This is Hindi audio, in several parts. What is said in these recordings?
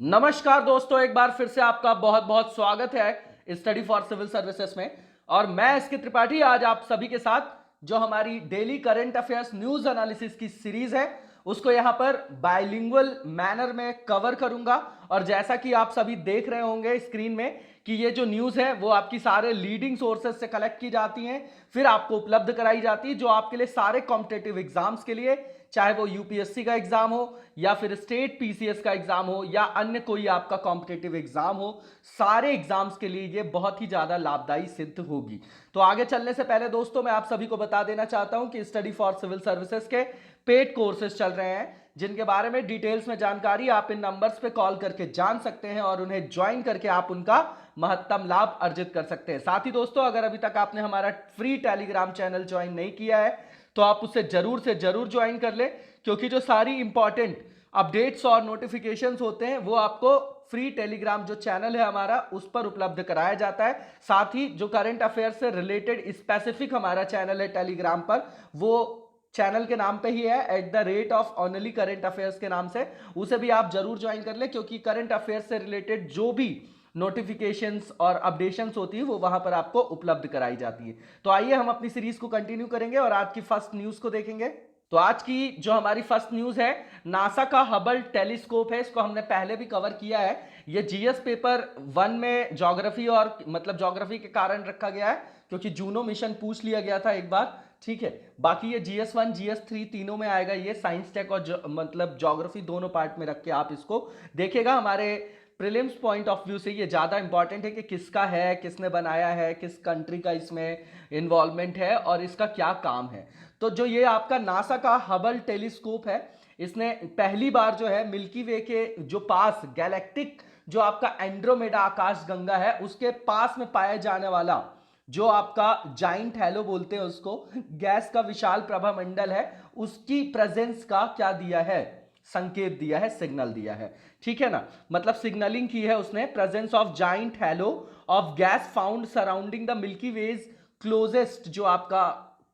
नमस्कार दोस्तों, एक बार फिर से आपका बहुत बहुत स्वागत है स्टडी फॉर सिविल सर्विसेज में। और मैं एसके त्रिपाठी आज आप सभी के साथ जो हमारी daily current affairs news analysis की सीरीज है उसको यहां पर बाइलिंगुअल मैनर में कवर करूंगा। और जैसा कि आप सभी देख रहे होंगे स्क्रीन में कि ये जो न्यूज है वो आपकी सारे लीडिंग सोर्सेज से कलेक्ट की जाती हैं, फिर आपको उपलब्ध कराई जाती है, जो आपके लिए सारे कॉम्पिटेटिव एग्जाम्स के लिए, चाहे वो यूपीएससी का एग्जाम हो या फिर स्टेट पीसीएस का एग्जाम हो या अन्य कोई आपका कॉम्पिटेटिव एग्जाम हो, सारे एग्जाम्स के लिए ये बहुत ही ज्यादा लाभदायी सिद्ध होगी। तो आगे चलने से पहले दोस्तों मैं आप सभी को बता देना चाहता हूं कि स्टडी फॉर सिविल सर्विसेज के पेड कोर्सेज चल रहे हैं, जिनके बारे में डिटेल्स में जानकारी आप इन नंबर्स पे कॉल करके जान सकते हैं और उन्हें ज्वाइन करके आप उनका महत्तम लाभ अर्जित कर सकते हैं। साथ ही दोस्तों, अगर अभी तक आपने हमारा फ्री टेलीग्राम चैनल ज्वाइन नहीं किया है तो आप उससे जरूर से जरूर ज्वाइन कर ले, क्योंकि जो सारी इंपॉर्टेंट अपडेट्स और नोटिफिकेशंस होते हैं वो आपको फ्री टेलीग्राम जो चैनल है हमारा उस पर उपलब्ध कराया जाता है। साथ ही जो करंट अफेयर से रिलेटेड स्पेसिफिक हमारा चैनल है टेलीग्राम पर, वो चैनल के नाम पे ही है @ऑफ ओनली करंट अफेयर्स के नाम से, उसे भी आप जरूर ज्वाइन कर ले, क्योंकि करंट अफेयर्स से रिलेटेड जो भी नोटिफिकेशंस और अपडेशंस होती है वो वहां पर आपको उपलब्ध कराई जाती है। तो आइए हम अपनी सीरीज को कंटिन्यू करेंगे और आज की फर्स्ट न्यूज को देखेंगे। तो आज की जो हमारी फर्स्ट न्यूज है, नासा का हबल टेलीस्कोप है, इसको हमने पहले भी कवर किया है। ये जीएस पेपर 1 में ज्योग्राफी और ज्योग्राफी के कारण रखा गया है, क्योंकि जूनो मिशन पूछ लिया गया था एक बार। ठीक है, बाकी ये GS1 GS3 तीनों में आएगा। ये साइंस टेक और ज्योग्राफी दोनों पार्ट में रख के आप इसको देखिएगा। हमारे प्रीलिम्स पॉइंट ऑफ व्यू से ये ज़्यादा इंपॉर्टेंट है कि किसका है, किसने बनाया है, किस कंट्री का इसमें इन्वॉल्वमेंट है और इसका क्या काम है। तो जो ये आपका नासा का हबल टेलीस्कोप है, इसने पहली बार जो है मिल्की वे के जो पास गैलेक्टिक जो आपका एंड्रोमेडा आकाश गंगा है उसके पास में पाया जाने वाला जो आपका जाइंट हैलो बोलते हैं उसको, गैस का विशाल प्रभामंडल है, उसकी प्रेजेंस का क्या दिया है, संकेत दिया है, सिग्नल दिया है। ठीक है ना, मतलब सिग्नलिंग की है उसने, presence of giant halo of gas found surrounding the Milky way's closest जो आपका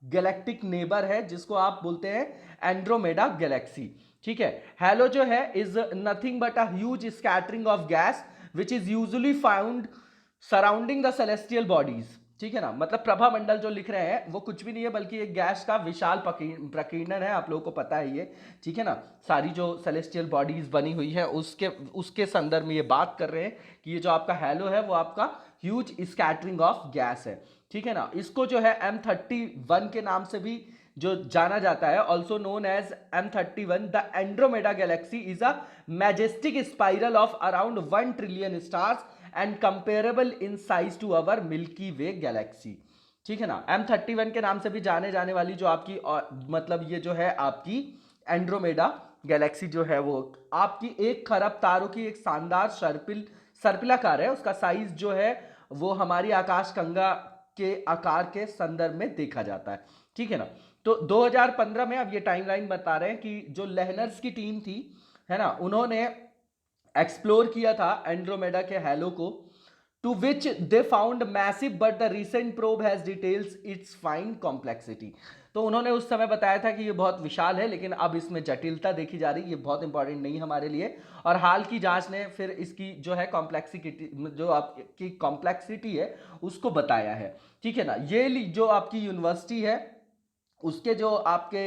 गैलेक्टिक नेबर है, जिसको आप बोलते हैं एंड्रोमेडा गैलेक्सी। ठीक है, हैलो जो है is nothing but a huge scattering of gas which is usually found surrounding the celestial bodies. ठीक है ना, मतलब प्रभामंडल जो लिख रहे हैं वो कुछ भी नहीं है बल्कि एक गैस का विशाल प्रकीर्णन है, आप लोगों को पता है ये। ठीक है ना, सारी जो सेलेस्टियल बॉडीज बनी हुई है उसके उसके संदर्भ में ये बात कर रहे हैं कि ये जो आपका हैलो है वो आपका ह्यूज स्कैटरिंग ऑफ गैस है। ठीक है ना, इसको जो है M31 के नाम से भी जो जाना जाता है, also known as M31। The Andromeda galaxy is a majestic spiral of around 1 trillion stars and comparable in size to our Milky Way galaxy. ठीक है ना, M31 के नाम से भी जाने जाने वाली जो आपकी ये जो है आपकी एंड्रोमेडा गैलेक्सी जो है वो आपकी 1 खरब तारों की एक शानदार सर्पिलाकार है। उसका साइज जो है वो हमारी आकाशगंगा के आकार के संदर्भ में देखा जाता है। ठीक है ना, तो 2015 में अब ये टाइमलाइन बता रहे हैं कि जो लेहनर्स की टीम थी, है ना, उन्होंने एक्सप्लोर किया था एंड्रोमेडा के हैलो को, to which they found massive but the recent probe has details its fine complexity. तो उन्होंने उस समय बताया था कि ये बहुत विशाल है, लेकिन अब इसमें जटिलता देखी जा रही है, ये बहुत इंपॉर्टेंट नहीं हमारे लिए। और हाल की जांच ने फिर इसकी जो है कॉम्प्लेक्सिटी जो आपकी कॉम्प्लेक्सिटी है उसको बताया है। ठीक है ना, ये जो आपकी यूनिवर्सिटी है उसके जो आपके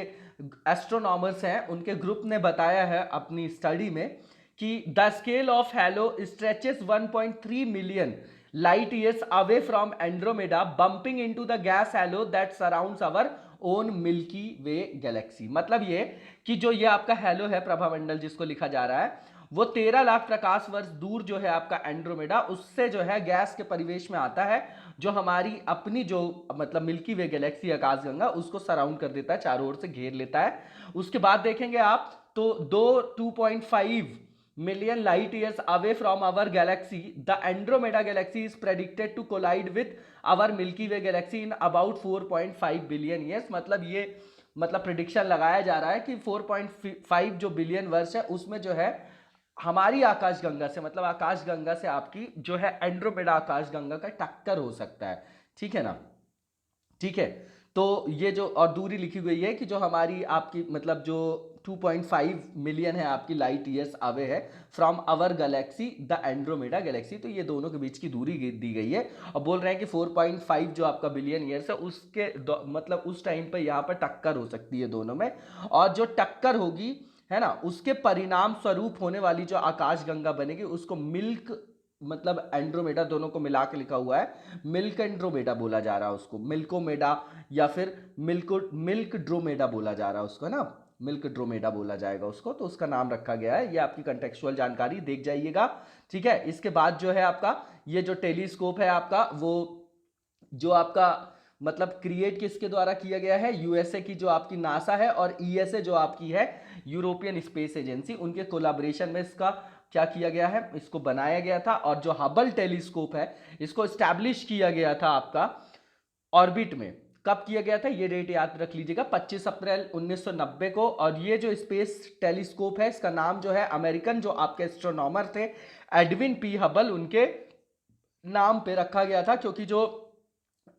एस्ट्रोनॉमर्स हैं उनके ग्रुप ने बताया है अपनी स्टडी में कि the scale of halo stretches 1.3 million light years away from Andromeda bumping into the gas halo that surrounds our own Milky Way galaxy. मतलब ये कि जो ये आपका हैलो है प्रभामंडल जिसको लिखा जा रहा है वो 13 लाख प्रकाश वर्ष दूर जो है आपका एंड्रोमेडा, उससे जो है गैस के परिवेश में आता है, जो हमारी अपनी जो मिल्की वे गैलेक्सी आकाशगंगा उसको सराउंड कर देता है, चारों ओर से घेर लेता है। उसके बाद देखेंगे आप तो 2.5 million light years away from our galaxy, the Andromeda galaxy is predicted to collide with our Milky Way galaxy in about 4.5 billion years। मतलब ये प्रिडिक्शन लगाया जा रहा है कि 4.5 जो बिलियन वर्ष है उसमें जो है हमारी आकाशगंगा से आकाशगंगा से आपकी जो है एंड्रोमेडा आकाशगंगा का टक्कर हो सकता है। ठीक है ना, ठीक है, तो ये जो और दूरी लिखी हुई है कि जो हमारी आपकी जो 2.5 मिलियन है आपकी लाइट ईयर्स अवे है from our galaxy the Andromeda galaxy. तो ये दोनों के बीच की दूरी दी गई है और बोल रहे हैं कि 4.5 जो आपका बिलियन ईयर्स है उसके मतलब उस टाइम पर यहाँ पर टक्कर हो सकती है दोनों में, और जो टक्कर होगी है ना उसके परिणाम स्वरूप होने वाली जो आकाश गंगा बनेगी उसको मिल्क मतलब एंड्रोमेडा दोनों को मिला के लिखा हुआ है, मिल्क एंड्रोमेडा बोला जा रहा है उसको, मिल्कोमेडा या फिर मिल्क ड्रोमेडा बोला जा रहा है उसको ना, मिल्क ड्रोमेडा बोला जाएगा उसको, तो उसका नाम रखा गया है। ये आपकी कंटेक्चुअल जानकारी देख जाइएगा, ठीक है। इसके बाद जो है आपका ये जो टेलीस्कोप है आपका वो जो आपका मतलब क्रिएट किसके द्वारा किया गया है, यूएसए की जो आपकी नासा है और ईएसए जो आपकी है यूरोपियन स्पेस एजेंसी, उनके कोलैबोरेशन में इसका क्या किया गया है, इसको बनाया गया था। और जो हबल टेलीस्कोप है इसको एस्टैब्लिश किया गया था आपका ऑर्बिट में, कब किया गया था ये डेट याद रख लीजिएगा, 25 अप्रैल 1990 को। और ये जो स्पेस टेलीस्कोप है इसका नाम जो है अमेरिकन जो आपके एस्ट्रोनॉमर थे एडविन पी हबल उनके नाम पे रखा गया था, क्योंकि जो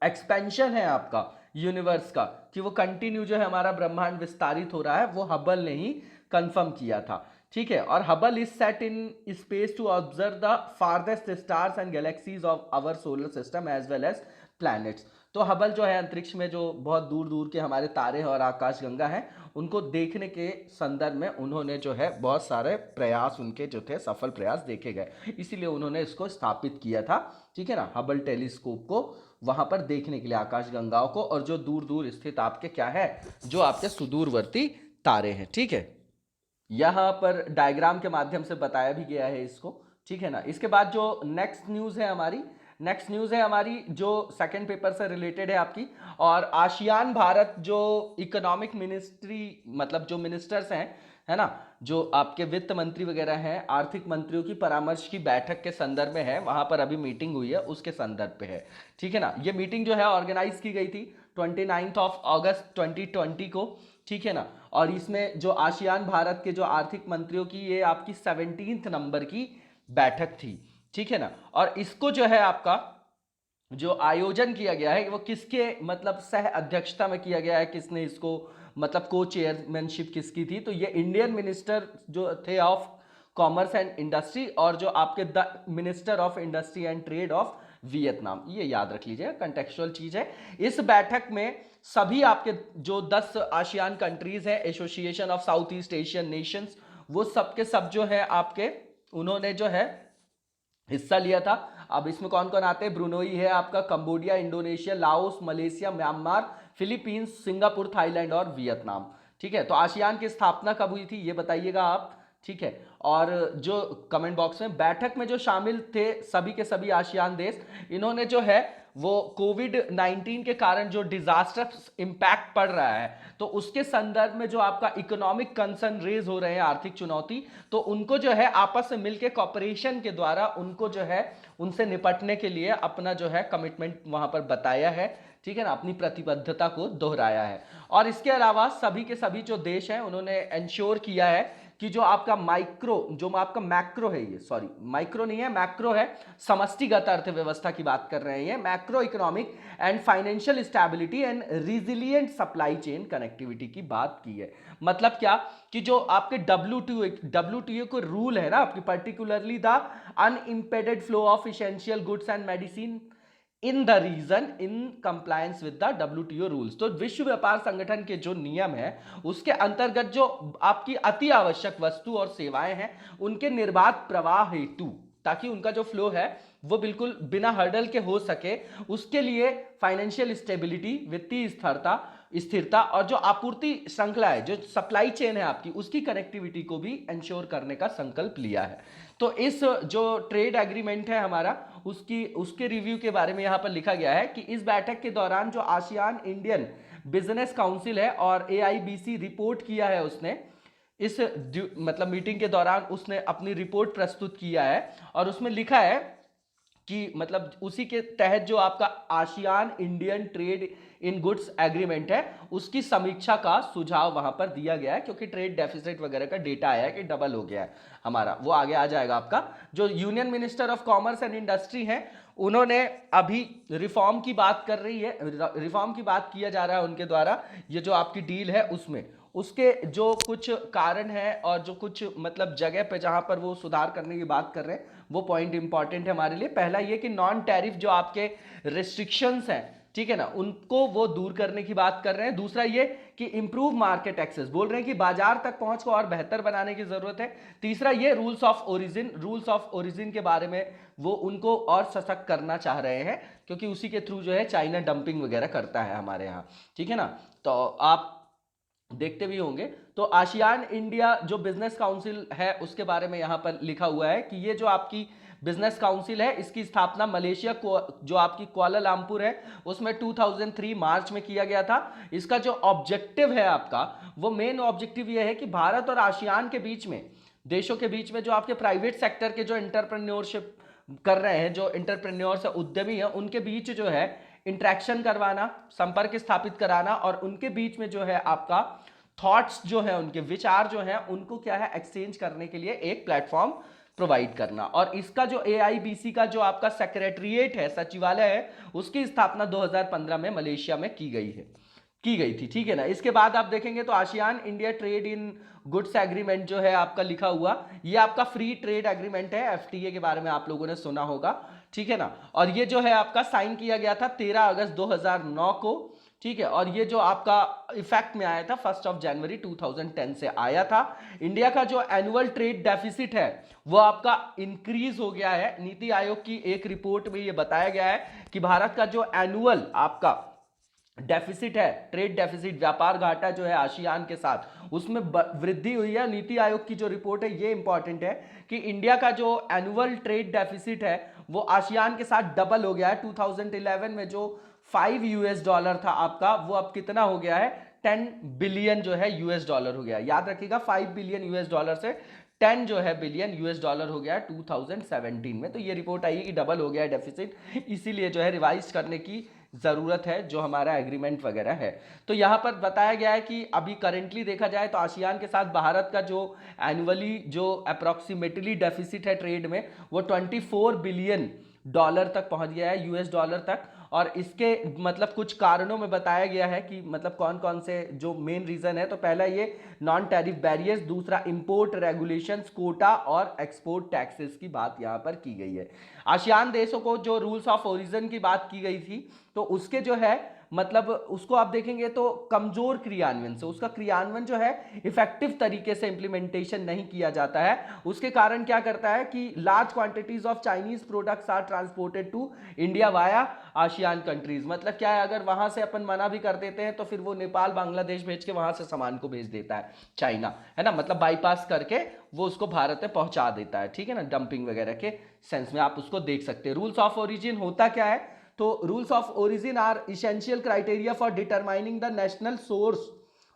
एक्सपेंशन है आपका यूनिवर्स का कि वो कंटिन्यू जो है हमारा ब्रह्मांड विस्तारित हो रहा है वो हबल ने ही कंफर्म किया था, ठीक है। और Hubble is set in space to observe the farthest stars and galaxies of our solar system as well as planets. तो हबल जो है अंतरिक्ष में जो बहुत दूर दूर के हमारे तारे हैं और आकाश गंगा हैं उनको देखने के संदर्भ में उन्होंने जो है बहुत सारे प्रयास उनके जो थे सफल प्रयास देखे गए, इसीलिए उन्होंने इसको स्थापित किया था, ठीक है ना, हबल टेलीस्कोप को वहां पर देखने के लिए आकाश गंगाओं को और जो दूर दूर स्थित आपके क्या है जो आपके सुदूरवर्ती तारे हैं, ठीक है। यहां पर डायग्राम के माध्यम से बताया भी गया है इसको, ठीक है ना। इसके बाद जो नेक्स्ट न्यूज है हमारी जो सेकंड पेपर से रिलेटेड है आपकी, और आसियान भारत जो इकोनॉमिक मिनिस्ट्री मतलब जो मिनिस्टर्स हैं है ना, जो आपके वित्त मंत्री वगैरह हैं आर्थिक मंत्रियों की परामर्श की बैठक के संदर्भ में है, वहां पर अभी मीटिंग हुई है उसके संदर्भ पे है, ठीक है ना। ये मीटिंग जो है ऑर्गेनाइज की गई थी 29 अगस्त 2020 को, ठीक है ना। और इसमें जो आसियान भारत के जो आर्थिक मंत्रियों की ये आपकी 17 नंबर की बैठक थी, ठीक है ना। और इसको जो है आपका जो आयोजन किया गया है वो किसके मतलब सह अध्यक्षता में किया गया है, किसने इसको मतलब को चेयरमैनशिप किसकी थी, तो ये इंडियन मिनिस्टर जो थे ऑफ कॉमर्स एंड इंडस्ट्री और जो आपके the minister of industry and trade off Vietnam, ये याद रख लीजिए कंटेक्चुअल चीज है। इस बैठक में सभी आपके जो 10 आसियान कंट्रीज है association of south east Asian Nations, वो सबके सब जो है आपके उन्होंने जो है हिस्सा लिया था। अब इसमें कौन कौन आते हैं, ब्रुनोई है आपका, Cambodia, Indonesia, Laos, Malaysia, Myanmar, Philippines, Singapore, Thailand और वियतनाम, ठीक है। तो आसियान की स्थापना कब हुई थी ये बताइएगा आप, ठीक है। और जो कमेंट बॉक्स में बैठक में जो शामिल थे सभी के सभी आसियान देश, इन्होंने जो है वो कोविड-19 के कारण जो डिजास्टर्स इंपैक्ट पड़ रहा है तो उसके संदर्भ में जो आपका इकोनॉमिक कंसर्न रेज हो रहे हैं आर्थिक चुनौती, तो उनको जो है आपस में मिलकर कॉपरेशन के द्वारा उनको जो है उनसे निपटने के लिए अपना जो है कमिटमेंट वहां पर बताया है, ठीक है ना, अपनी प्रतिबद्धता को दोहराया है। और इसके अलावा सभी के सभी जो देश हैं उन्होंने इंश्योर किया है कि जो आपका मैक्रो है, ये सॉरी माइक्रो नहीं है मैक्रो है, समष्टिगत अर्थव्यवस्था की बात कर रहे हैं, macro economic and financial stability and resilient supply chain connectivity की बात की है। मतलब क्या कि जो आपके WTO को रूल है ना आपकी, particularly the unimpeded flow of essential goods and medicine in the region in compliance with the WTO rules. तो विश्व व्यापार संगठन के जो नियम है उसके अंतर्गत जो आपकी अति आवश्यक वस्तु और सेवाएं हैं उनके निर्बाध प्रवाह हेतु, ताकि उनका जो फ्लो है वो बिल्कुल बिना हर्डल के हो सके, उसके लिए फाइनेंशियल स्टेबिलिटी, वित्तीय स्थिरता और जो आपूर्ति श्रृंखला है, जो सप्लाई चेन है आपकी, उसकी कनेक्टिविटी को भी इंश्योर करने का संकल्प लिया है। तो इस जो ट्रेड एग्रीमेंट है हमारा उसके रिव्यू के बारे में यहाँ पर लिखा गया है कि इस बैठक के दौरान जो आसियान इंडियन बिजनेस काउंसिल है और AIBC रिपोर्ट किया है, उसने इस मतलब मीटिंग के दौरान उसने अपनी रिपोर्ट प्रस्तुत किया है और उसमें लिखा है कि मतलब उसी के तहत जो आपका ASEAN Indian trade in goods agreement है उसकी समीक्षा का सुझाव वहां पर दिया गया है, क्योंकि ट्रेड डेफिसिट वगैरह का डेटा आया है कि डबल हो गया है हमारा, वो आगे आ जाएगा आपका। जो union minister of commerce and industry है उन्होंने अभी रिफॉर्म की बात कर रही है, रिफॉर्म की बात किया जा रहा है उनके द्वारा, ये जो आपकी डील है उसमें उसके जो कुछ कारण है और जो कुछ मतलब जगह पे जहां पर वो सुधार करने की बात कर रहे हैं, वो पॉइंट इंपॉर्टेंट है हमारे लिए। पहला ये कि नॉन टैरिफ जो आपके रिस्ट्रिक्शंस हैं, ठीक है ना, उनको वो दूर करने की बात कर रहे हैं। दूसरा ये कि इंप्रूव मार्केट एक्सेस, बोल रहे हैं कि बाजार तक पहुंच को और बेहतर बनाने की जरूरत है। तीसरा ये रूल्स ऑफ ओरिजिन के बारे में वो उनको और सशक्त करना चाह रहे हैं, क्योंकि उसी के थ्रू जो है चाइना डंपिंग वगैरह करता है हमारे यहाँ, ठीक है ना। तो आप देखते भी होंगे। तो आसियान इंडिया जो बिजनेस काउंसिल है उसके बारे में यहां पर लिखा हुआ है कि ये जो आपकी बिजनेस काउंसिल है इसकी स्थापना मलेशिया को जो आपकी कुआलालंपुर है उसमें 2003 मार्च में किया गया था। इसका जो ऑब्जेक्टिव है आपका, वो मेन ऑब्जेक्टिव ये है कि भारत और आसियान के बीच में, देशों के बीच में जो आपके प्राइवेट सेक्टर के जो एंटरप्रेन्योरशिप कर रहे हैं, जो एंटरप्रेन्योर्स उद्यमी हैं, उनके बीच जो है इंट्रैक्शन करवाना, संपर्क स्थापित कराना और उनके बीच में जो है आपका थॉट्स जो है, उनके विचार जो है, उनको क्या है एक्सचेंज करने के लिए एक प्लेटफॉर्म प्रोवाइड करना। और इसका जो AIBC का जो आपका सेक्रेटरिएट है, सचिवालय है, उसकी स्थापना 2015 में मलेशिया में की गई थी, ठीक है ना। इसके बाद आप देखेंगे तो ASEAN India trade in goods agreement जो है आपका लिखा हुआ, ये आपका फ्री ट्रेड एग्रीमेंट है। FTA के बारे में आप लोगों ने सुना होगा, ठीक है ना। और ये जो है आपका साइन किया गया था 13 अगस्त 2009 को, ठीक है। और ये जो आपका इफेक्ट में आया था 1 जनवरी 2010 से आया था। इंडिया का जो एनुअल ट्रेड डेफिसिट है वो आपका इंक्रीज हो गया है। नीति आयोग की एक रिपोर्ट में ये बताया गया है कि भारत का जो एनुअल आपका डेफिसिट है, ट्रेड डेफिसिट, व्यापार घाटा जो है आसियान के साथ, उसमें वृद्धि हुई है। नीति आयोग की जो रिपोर्ट है ये इंपॉर्टेंट है कि इंडिया का जो एनुअल ट्रेड डेफिसिट है वो आसियान के साथ डबल हो गया है। 2011 में जो $5 था आपका, वो अब कितना हो गया है, 10 बिलियन जो है US$ हो गया। याद रखिएगा, 5 बिलियन US$ से 10 जो है बिलियन US$ हो गया है 2017 में। तो ये रिपोर्ट आई है कि डबल हो गया है डेफिसिट, इसीलिए जो है रिवाइज करने की जरूरत है जो हमारा एग्रीमेंट वगैरह है। तो यहां पर बताया गया है कि अभी करेंटली देखा जाए तो आसियान के साथ भारत का जो एनुअली जो अप्रोक्सीमेटली डेफिसिट है ट्रेड में, वो $24 बिलियन तक पहुंच गया है, US$ तक। और इसके मतलब कुछ कारणों में बताया गया है कि मतलब कौन कौन से जो मेन रीजन है। तो पहला ये नॉन टैरिफ बैरियर्स, दूसरा इंपोर्ट रेगुलेशंस, कोटा और एक्सपोर्ट टैक्सेस की बात यहां पर की गई है। आसियान देशों को जो रूल्स ऑफ ओरिजिन की बात की गई थी, तो उसके जो है मतलब उसको आप देखेंगे तो कमजोर क्रियान्वयन से, उसका क्रियान्वयन जो है इफेक्टिव तरीके से इंप्लीमेंटेशन नहीं किया जाता है। उसके कारण क्या करता है कि large quantities of Chinese products are transported to India via ASEAN countries. मतलब क्या है, अगर वहां से अपन मना भी कर देते हैं तो फिर वो नेपाल, बांग्लादेश भेज के वहां से सामान को भेज देता है चाइना, है ना, मतलब बाईपास करके वो उसको भारत में पहुंचा देता है, ठीक है ना, डंपिंग वगैरह के सेंस में आप उसको देख सकते हैं। रूल्स ऑफ ओरिजिन होता क्या है, तो rules of origin are essential criteria for determining the national source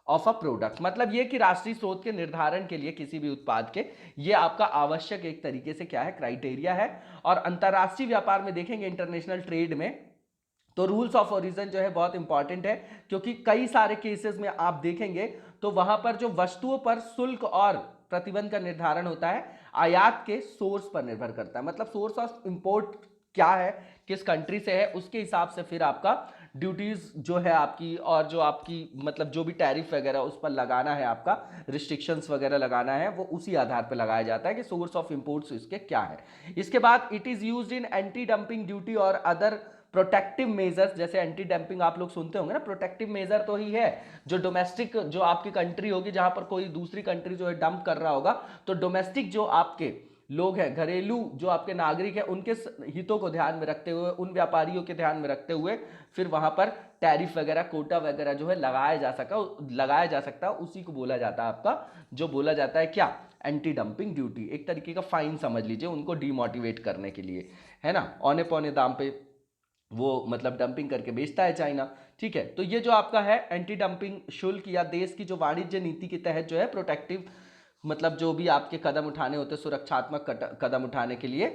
of a product. मतलब ये कि राष्ट्रीय स्रोत के निर्धारण के लिए किसी भी उत्पाद के, ये आपका आवश्यक एक तरीके से क्या है, क्राइटेरिया है। और अंतरराष्ट्रीय व्यापार में देखेंगे, इंटरनेशनल ट्रेड में, तो रूल्स ऑफ ओरिजिन जो है बहुत इंपॉर्टेंट है, क्योंकि कई सारे केसेस में आप देखेंगे तो वहां पर जो वस्तुओं पर शुल्क और प्रतिबंध का निर्धारण होता है आयात के सोर्स पर निर्भर करता है। मतलब सोर्स ऑफ इंपोर्ट क्या है, किस कंट्री से है, उसके हिसाब से फिर आपका ड्यूटीज जो है आपकी, और जो आपकी मतलब जो भी टैरिफ वगैरह उस पर लगाना है, आपका रिस्ट्रिक्शंस वगैरह लगाना है, वो उसी आधार पर लगाया जाता है कि सोर्स ऑफ इंपोर्ट्स इसके क्या है। इसके बाद it is used in anti dumping duty और अदर प्रोटेक्टिव मेजर्स। जैसे एंटी डंपिंग आप लोग सुनते होंगे ना, प्रोटेक्टिव मेजर तो ही है जो डोमेस्टिक जो आपकी कंट्री होगी, जहां पर कोई दूसरी कंट्री जो है डंप कर रहा होगा, तो डोमेस्टिक जो आपके लोग हैं, घरेलू जो आपके नागरिक हैं, उनके हितों को ध्यान में रखते हुए, उन व्यापारियों के ध्यान में रखते हुए फिर वहां पर टैरिफ वगैरह, कोटा वगैरह जो है लगाया जा सकता है। उसी को बोला जाता है आपका, जो बोला जाता है क्या, एंटी डंपिंग ड्यूटी। एक तरीके का फाइन समझ लीजिए उनको डिमोटिवेट करने के लिए, है ना। औने पौने दाम पे वो मतलब डंपिंग करके बेचता है चाइना, ठीक है। तो ये जो आपका है एंटी डंपिंग शुल्क या देश की जो वाणिज्य नीति के तहत जो है प्रोटेक्टिव, मतलब जो भी आपके कदम उठाने होते हैं सुरक्षात्मक कदम उठाने के लिए,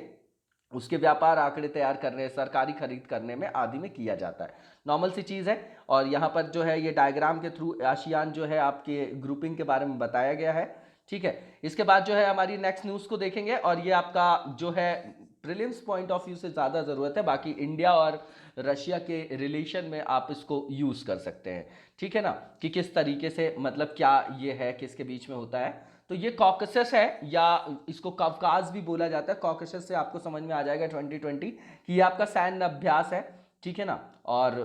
उसके व्यापार आंकड़े तैयार करने, सरकारी खरीद करने में आदि में किया जाता है। नॉर्मल सी चीज़ है। और यहाँ पर जो है ये डायग्राम के थ्रू आसियान जो है आपके ग्रुपिंग के बारे में बताया गया है, ठीक है। इसके बाद जो है हमारी नेक्स्ट न्यूज़ को देखेंगे, और ये आपका जो है प्रीलिम्स पॉइंट ऑफ व्यू से ज़्यादा ज़रूरत है, बाकी इंडिया और रशिया के रिलेशन में आप इसको यूज़ कर सकते हैं, ठीक है ना, कि किस तरीके से मतलब क्या ये है, किसके बीच में होता है। तो ये कॉकसस है, या इसको कवकाज भी बोला जाता है। कॉकसस से आपको समझ में आ जाएगा 2020 कि ये आपका सैन्य अभ्यास है, ठीक है ना। और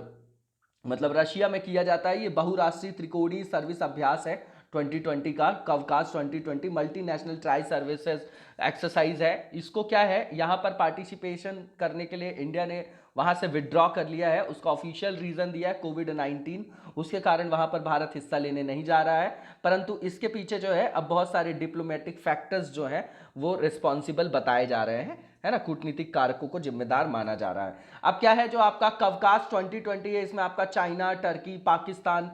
मतलब रशिया में किया जाता है, ये बहुराष्ट्रीय त्रिकोणीय सर्विस अभ्यास है 2020 का। कवकाज 2020 मल्टीनेशनल ट्राई सर्विसेज एक्सरसाइज है। इसको क्या है, यहाँ पर पार्टिसिपेशन करने के लिए इंडिया ने वहाँ से विड्रॉ कर लिया है। उसका ऑफिशियल रीज़न दिया है कोविड-19, उसके कारण वहाँ पर भारत हिस्सा लेने नहीं जा रहा है। परंतु इसके पीछे जो है अब बहुत सारे डिप्लोमेटिक फैक्टर्स जो है वो रिस्पॉन्सिबल बताए जा रहे हैं, है ना, कूटनीतिक कारकों को जिम्मेदार माना जा रहा है। अब क्या है, जो आपका कवकाज 2020 है, इसमें आपका चाइना, टर्की, पाकिस्तान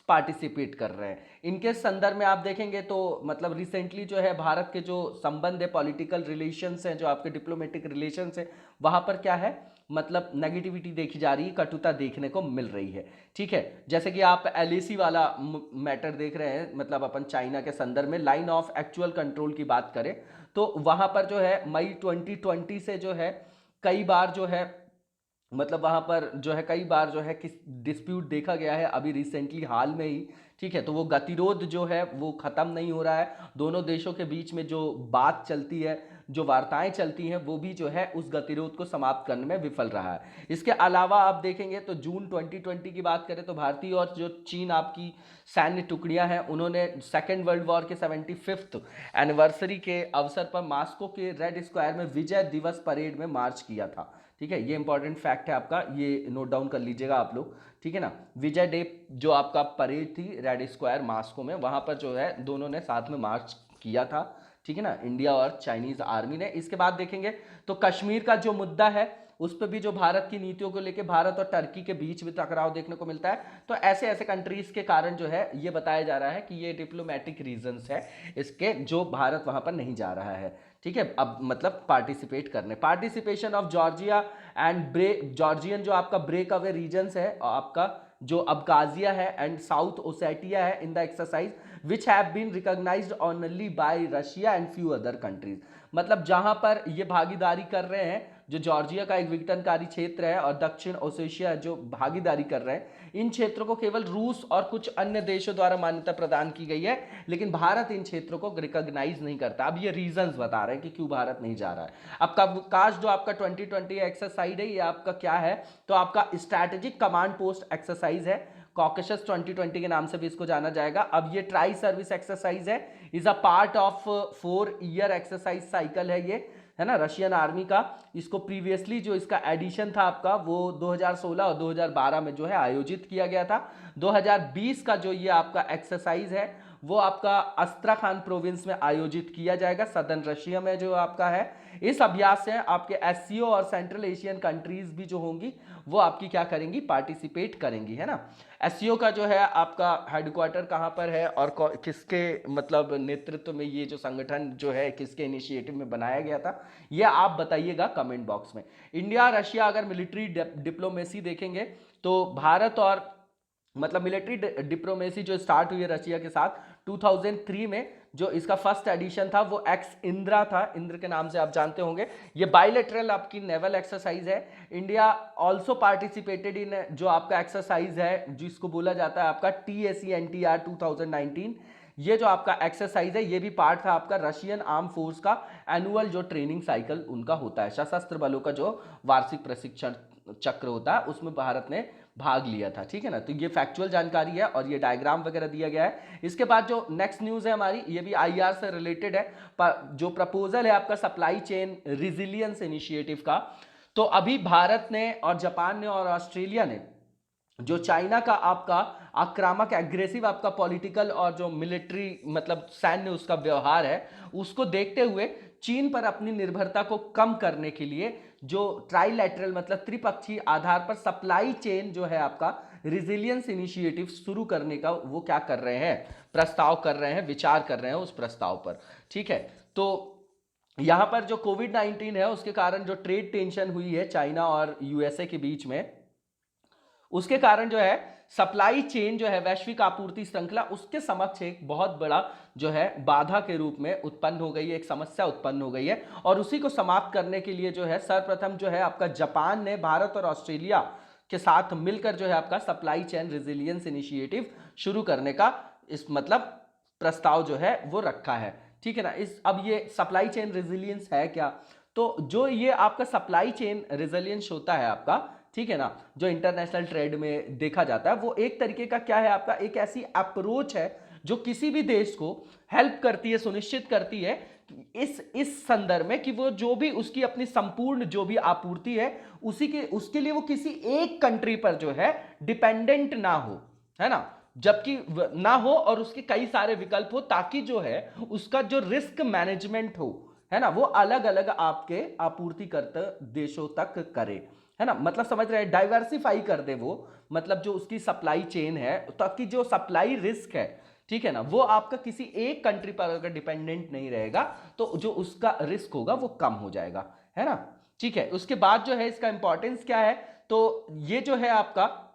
पार्टिसिपेट कर रहे हैं। इनके संदर्भ में आप देखेंगे तो मतलब रिसेंटली जो है भारत के जो संबंध है, पॉलिटिकल रिलेशंस हैं, जो आपके डिप्लोमेटिक रिलेशंस है, वहां पर क्या है, मतलब नेगेटिविटी देखी जा रही है, कटुता देखने को मिल रही है, ठीक है। जैसे कि आप एलएसी वाला मैटर देख रहे हैं, मतलब अपन चाइना के संदर्भ में लाइन ऑफ एक्चुअल कंट्रोल की बात करें तो वहां पर जो है मई 2020 से जो है कई बार जो है मतलब वहां पर जो है कई बार जो है किस डिस्प्यूट देखा गया है अभी रिसेंटली हाल में ही, ठीक है। तो वो गतिरोध जो है वो खत्म नहीं हो रहा है। दोनों देशों के बीच में जो बात चलती है, जो वार्ताएं चलती हैं, वो भी जो है उस गतिरोध को समाप्त करने में विफल रहा है। इसके अलावा आप देखेंगे तो जून 2020 की बात करें तो भारतीय और जो चीन आपकी सैन्य टुकड़ियां हैं, उन्होंने सेकेंड वर्ल्ड वॉर के 75th एनिवर्सरी के अवसर पर मॉस्को के रेड स्क्वायर में विजय दिवस परेड में मार्च किया था, ठीक है। ये इंपॉर्टेंट फैक्ट है आपका, ये नोट डाउन कर लीजिएगा आप लोग, ठीक है ना। विजय डे जो आपका परेड थी रेड स्क्वायर मॉस्को में, वहां पर जो है दोनों ने साथ में मार्च किया था, ठीक है ना, इंडिया और चाइनीज आर्मी ने। इसके बाद देखेंगे तो कश्मीर का जो मुद्दा है उस पर भी जो भारत की नीतियों को लेकर भारत और टर्की के बीच में टकराव देखने को मिलता है। तो ऐसे ऐसे कंट्रीज के कारण जो है ये बताया जा रहा है कि ये डिप्लोमेटिक रीजंस है इसके, जो भारत वहां पर नहीं जा रहा है, ठीक है। अब मतलब पार्टिसिपेट करने, participation of Georgia and Georgian जो आपका ब्रेक अवे रीजन्स है, आपका जो अबकाजिया है एंड साउथ ओसेटिया है, in the exercise which have been recognised only by Russia and few other countries. मतलब जहां पर ये भागीदारी कर रहे हैं, जो जॉर्जिया का एक विघटनकारी क्षेत्र है और दक्षिण ओसेशिया जो भागीदारी कर रहे हैं, इन क्षेत्रों को केवल रूस और कुछ अन्य देशों द्वारा मान्यता प्रदान की गई है, लेकिन भारत इन क्षेत्रों को रिकॉग्नाइज नहीं करता। अब ये रीजंस बता रहे हैं कि क्यों भारत नहीं जा रहा है। अब कवकाश जो आपका 2020 एक्सरसाइज है, ये आपका क्या है, तो आपका स्ट्रैटेजिक कमांड पोस्ट एक्सरसाइज है, कॉकेशस 2020 के नाम से भी इसको जाना जाएगा। अब ये ट्राई सर्विस एक्सरसाइज है, is a part of 4 year exercise cycle है ये, है ना, रशियन आर्मी का। इसको प्रीवियसली जो इसका एडिशन था आपका वो 2016 और 2012 में जो है आयोजित किया गया था। 2020 का जो ये आपका एक्सरसाइज है वो आपका अस्त्राखान प्रोविंस में आयोजित किया जाएगा, सदर्न रशिया में जो आपका है। इस अभ्यास से आपके एससीओ और सेंट्रल एशियन कंट्रीज भी जो होंगी वो आपकी क्या करेंगी, पार्टिसिपेट करेंगी, है ना। एससीओ का जो है आपका हेडक्वार्टर कहाँ पर है और किसके मतलब नेतृत्व में ये जो संगठन जो है किसके इनिशिएटिव में बनाया गया था, ये आप बताइएगा कमेंट बॉक्स में। इंडिया रशिया अगर मिलिट्री डिप्लोमेसी देखेंगे तो भारत और मतलब मिलिट्री डिप्लोमेसी जो स्टार्ट हुई है रशिया के साथ 2003 में, जो इसका फर्स्ट एडिशन था वो एक्स इंद्रा था, इंद्र के नाम से आप जानते होंगे। ये बायलैटरल आपकी नेवल एक्सरसाइज है। इंडिया आल्सो पार्टिसिपेटेड इन जो आपका एक्सरसाइज है जिसको बोला जाता है आपका TACNTR 2019। ये जो आपका एक्सरसाइज है ये भी पार्ट था आपका रशियन आर्म फोर्स का एनुअल जो ट्रेनिंग साइकिल उनका होता है, सशस्त्र बलों का जो वार्षिक प्रशिक्षण चक्र होता है, उसमें भारत ने भाग लिया था, ठीक है ना। तो ये फैक्चुअल जानकारी है और ये डायग्राम वगैरह दिया गया है। इसके बाद जो नेक्स्ट न्यूज है हमारी, ये भी IR से रिलेटेड है, जो प्रपोजल है आपका सप्लाई चेन रिजिलियंस इनिशिएटिव का। तो अभी भारत ने और जापान ने और ऑस्ट्रेलिया ने जो चाइना का आपका आक्रामक एग्रेसिव आपका पॉलिटिकल और जो मिलिट्री मतलब सैन्य उसका व्यवहार है, उसको देखते हुए चीन पर अपनी निर्भरता को कम करने के लिए जो ट्राइलैटरल मतलब त्रिपक्षीय आधार पर सप्लाई चेन जो है आपका रिजिलियंस इनिशिएटिव शुरू करने का वो क्या कर रहे हैं, प्रस्ताव कर रहे हैं, विचार कर रहे हैं उस प्रस्ताव पर, ठीक है। तो यहां पर जो कोविड-19 है उसके कारण जो ट्रेड टेंशन हुई है चाइना और USA के बीच में, उसके कारण जो है सप्लाई चेन जो है, वैश्विक आपूर्ति श्रृंखला, उसके समक्ष एक बहुत बड़ा जो है बाधा के रूप में उत्पन्न हो गई है, एक समस्या उत्पन्न हो गई है। और उसी को समाप्त करने के लिए जो है सर्वप्रथम जो है आपका जापान ने भारत और ऑस्ट्रेलिया के साथ मिलकर जो है आपका सप्लाई चेन रेजिलियंस इनिशिएटिव शुरू करने का इस मतलब प्रस्ताव जो है वो रखा है, ठीक है ना। अब ये सप्लाई चेन रेजिलियंस है क्या? तो जो ये आपका सप्लाई चेन रेजिलियंस होता है आपका, ठीक है ना, जो इंटरनेशनल ट्रेड में देखा जाता है, वो एक तरीके का क्या है आपका, एक ऐसी अप्रोच है जो किसी भी देश को हेल्प करती है, सुनिश्चित करती है इस संदर्भ में कि वो जो भी उसकी अपनी संपूर्ण जो भी आपूर्ति है उसके लिए वो किसी एक कंट्री पर जो है डिपेंडेंट ना हो, है ना, जबकि ना हो और उसके कई सारे विकल्प हो, ताकि जो है उसका जो रिस्क मैनेजमेंट हो, है ना, वो अलग अलग आपके आपूर्तिकर्ता देशों तक करे, है ना, मतलब समझ रहे हैं, डाइवर्सिफाई कर दे वो, मतलब जो उसकी सप्लाई चेन है, ताकि जो सप्लाई रिस्क है, ठीक है ना, वो आपका किसी एक कंट्री पर अगर डिपेंडेंट नहीं रहेगा तो जो उसका रिस्क होगा वो कम हो जाएगा, है ना, ठीक है। उसके बाद जो है इसका इंपॉर्टेंस क्या है, तो ये जो है आपका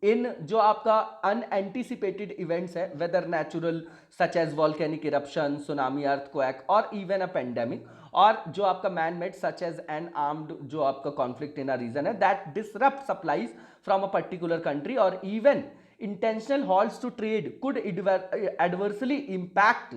इन जो आपका अनएंटिसिपेटेड इवेंट्स है, whether natural such as volcanic eruption, tsunami, earthquake और इवन अ पेंडेमिक, और जो आपका man made such as an armed जो आपका कॉन्फ्लिक्ट इन अ रीजन है that disrupt supplies from a particular country और even intentional halts to trade could adversely impact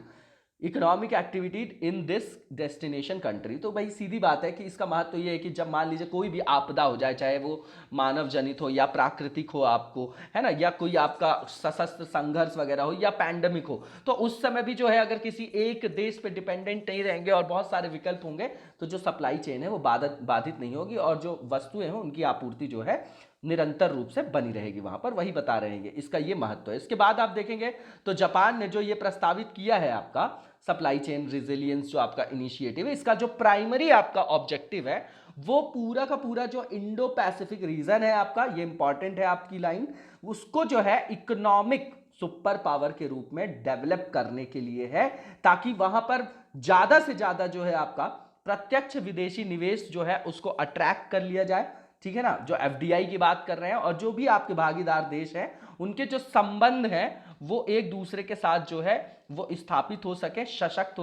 economic activity in this destination country. तो भाई सीधी बात है कि इसका महत्व तो ये है कि जब मान लीजिए कोई भी आपदा हो जाए, चाहे वो मानव जनित हो या प्राकृतिक हो आपको, है ना, या कोई आपका सशस्त्र संघर्ष वगैरह हो या पैंडमिक हो, तो उस समय भी जो है अगर किसी एक देश पे डिपेंडेंट नहीं रहेंगे और बहुत सारे विकल्प होंगे तो जो सप्लाई चेन है वो बाधित नहीं होगी और जो वस्तुएं हैं उनकी आपूर्ति जो है निरंतर रूप से बनी रहेगी वहां पर, वही बता रहेंगे, इसका ये महत्व है। इसके बाद आप देखेंगे तो जापान ने जो ये प्रस्तावित किया है आपका सप्लाई चेन रेजिलियंस जो आपका इनिशिएटिव है, इसका जो प्राइमरी आपका ऑब्जेक्टिव है वो पूरा का पूरा जो इंडो पैसिफिक रीजन है आपका, ये इंपॉर्टेंट है आपकी लाइन, उसको जो है इकोनॉमिक सुपर पावर के रूप में डेवलप करने के लिए है, ताकि वहां पर ज्यादा से ज्यादा जो है आपका प्रत्यक्ष विदेशी निवेश जो है उसको अट्रैक्ट कर लिया जाए, ठीक है ना, जो एफडीआई की बात कर रहे हैं, और जो भी आपके भागीदार देश हैं उनके जो संबंध हैं वो एक दूसरे के साथ जो है वो स्थापित हो सके, सशक्त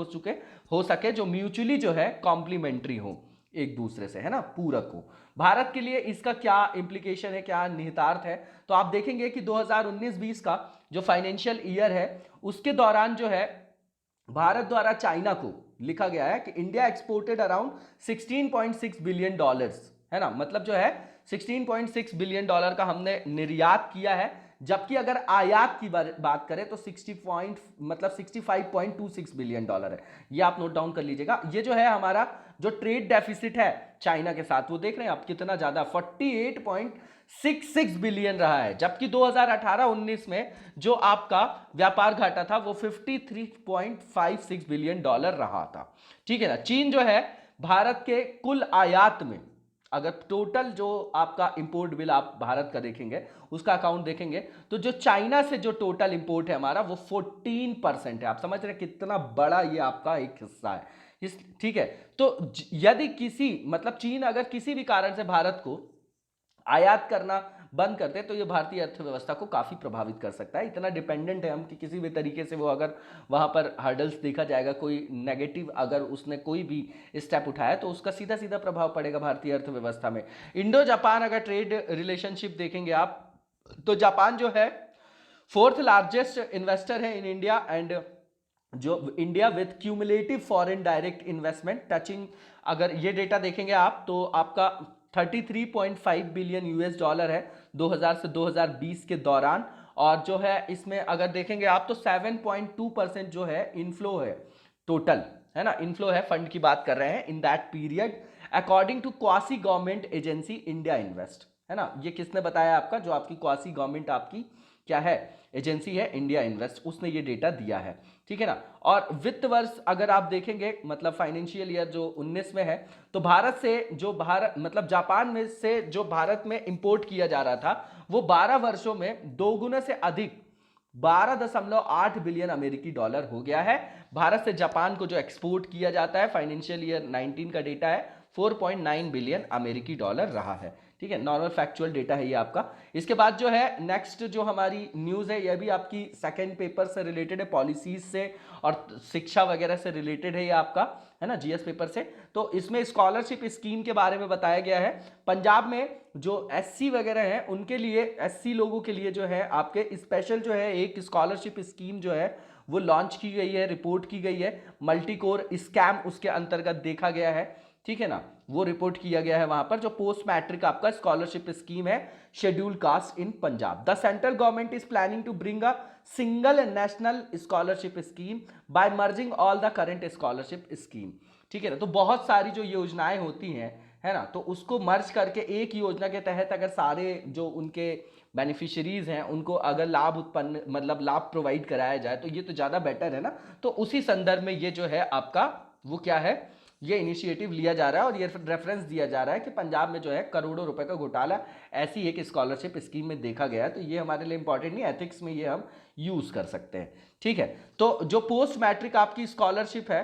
हो सके, जो म्यूचुअली जो है कॉम्प्लीमेंट्री हो एक दूसरे से, है ना, पूरक हो। भारत के लिए इसका क्या इंप्लीकेशन है, क्या निहितार्थ है, तो आप देखेंगे कि 2019-20 का जो फाइनेंशियल ईयर है उसके दौरान जो है भारत द्वारा चाइना को लिखा गया है कि इंडिया एक्सपोर्टेड अराउंड $16.6 बिलियन, है ना, मतलब जो है $16.6 बिलियन का हमने निर्यात किया है, जबकि अगर आयात की बात करें तो 65.26 बिलियन है। ये आप नोट डाउन कर लीजिएगा। ये जो है हमारा जो ट्रेड डेफिसिट है चाइना के साथ, वो देख रहे हैं आप कितना ज्यादा, 48.66 बिलियन रहा है, जबकि 2018-19 में जो आपका व्यापार घाटा था वो 53.56 बिलियन डॉलर रहा था, ठीक है ना। चीन जो है भारत के कुल आयात में, अगर टोटल जो आपका इंपोर्ट बिल आप भारत का देखेंगे, उसका अकाउंट देखेंगे, तो जो चाइना से जो टोटल इंपोर्ट है हमारा वो 14% है। आप समझ रहे हैं कितना बड़ा ये आपका एक हिस्सा है ठीक है। तो यदि किसी मतलब चीन अगर किसी भी कारण से भारत को आयात करना बंद करते तो ये भारतीय अर्थव्यवस्था को काफी प्रभावित कर सकता है। इतना डिपेंडेंट है हम कि किसी भी तरीके से वो अगर वहां पर हर्डल्स देखा जाएगा, कोई नेगेटिव अगर उसने कोई भी स्टेप उठाया तो उसका सीधा सीधा प्रभाव पड़ेगा भारतीय अर्थव्यवस्था में। इंडो जापान अगर ट्रेड रिलेशनशिप देखेंगे आप, तो जापान जो है 4th लार्जेस्ट इन्वेस्टर है इन इंडिया, एंड जो India with cumulative foreign direct investment touching, अगर ये डेटा देखेंगे आप तो आपका 33.5 बिलियन यूएस डॉलर है 2000 से 2020 के दौरान, और जो है इसमें अगर देखेंगे आप तो 7.2% जो है इनफ्लो है टोटल, है ना, इनफ्लो है, फंड की बात कर रहे हैं in that period, according to quasi government agency India Invest, है ना। ये किसने बताया आपका, जो आपकी क्वासी गवर्नमेंट आपकी क्या है एजेंसी है, इंडिया इन्वेस्ट, उसने ये डेटा दिया है, ठीक है ना। और वित्त वर्ष अगर आप देखेंगे मतलब फाइनेंशियल ईयर जो 19 में है, तो भारत से जो मतलब जापान में से जो भारत में इंपोर्ट किया जा रहा था वो 12 वर्षों में 2 गुना से अधिक 12.8 बिलियन अमेरिकी डॉलर हो गया है। भारत से जापान को जो एक्सपोर्ट किया जाता है फाइनेंशियल ईयर 19 का डेटा है 4.9 बिलियन अमेरिकी डॉलर रहा है, ठीक है, नॉर्मल फैक्चुअल डेटा है ये आपका। इसके बाद जो है नेक्स्ट जो हमारी न्यूज़ है यह भी आपकी सेकंड पेपर से रिलेटेड है, पॉलिसीज से और शिक्षा वगैरह से रिलेटेड है ये आपका, है ना, जीएस पेपर से। तो इसमें स्कॉलरशिप स्कीम के बारे में बताया गया है। पंजाब में जो एससी वगैरह हैं उनके लिए, एससी लोगों के लिए जो है आपके स्पेशल जो है एक स्कॉलरशिप स्कीम जो है वो लॉन्च की गई है, रिपोर्ट की गई है। मल्टी कोर स्कैम उसके अंतर्गत देखा गया है, ठीक है ना, वो रिपोर्ट किया गया है वहां पर। जो पोस्ट मैट्रिक आपका स्कॉलरशिप स्कीम है schedule caste in Punjab, the central government is planning to bring a single national scholarship scheme by merging all the current scholarship scheme, ठीक है ना। तो बहुत सारी जो योजनाएं होती हैं, है ना, तो उसको मर्ज करके एक योजना के तहत अगर सारे जो उनके बेनिफिशियरीज हैं उनको अगर लाभ उत्पन्न मतलब लाभ प्रोवाइड कराया जाए तो ये तो ज़्यादा बेटर है ना। तो उसी संदर्भ में ये जो है आपका वो क्या है, ये इनिशिएटिव लिया जा रहा है और ये रेफरेंस दिया जा रहा है कि पंजाब में जो है करोड़ों रुपए का घोटाला ऐसी एक स्कॉलरशिप स्कीम में देखा गया है। तो ये हमारे लिए इंपॉर्टेंट नहीं, एथिक्स में ये हम यूज कर सकते हैं, ठीक है। तो जो पोस्ट मैट्रिक आपकी स्कॉलरशिप है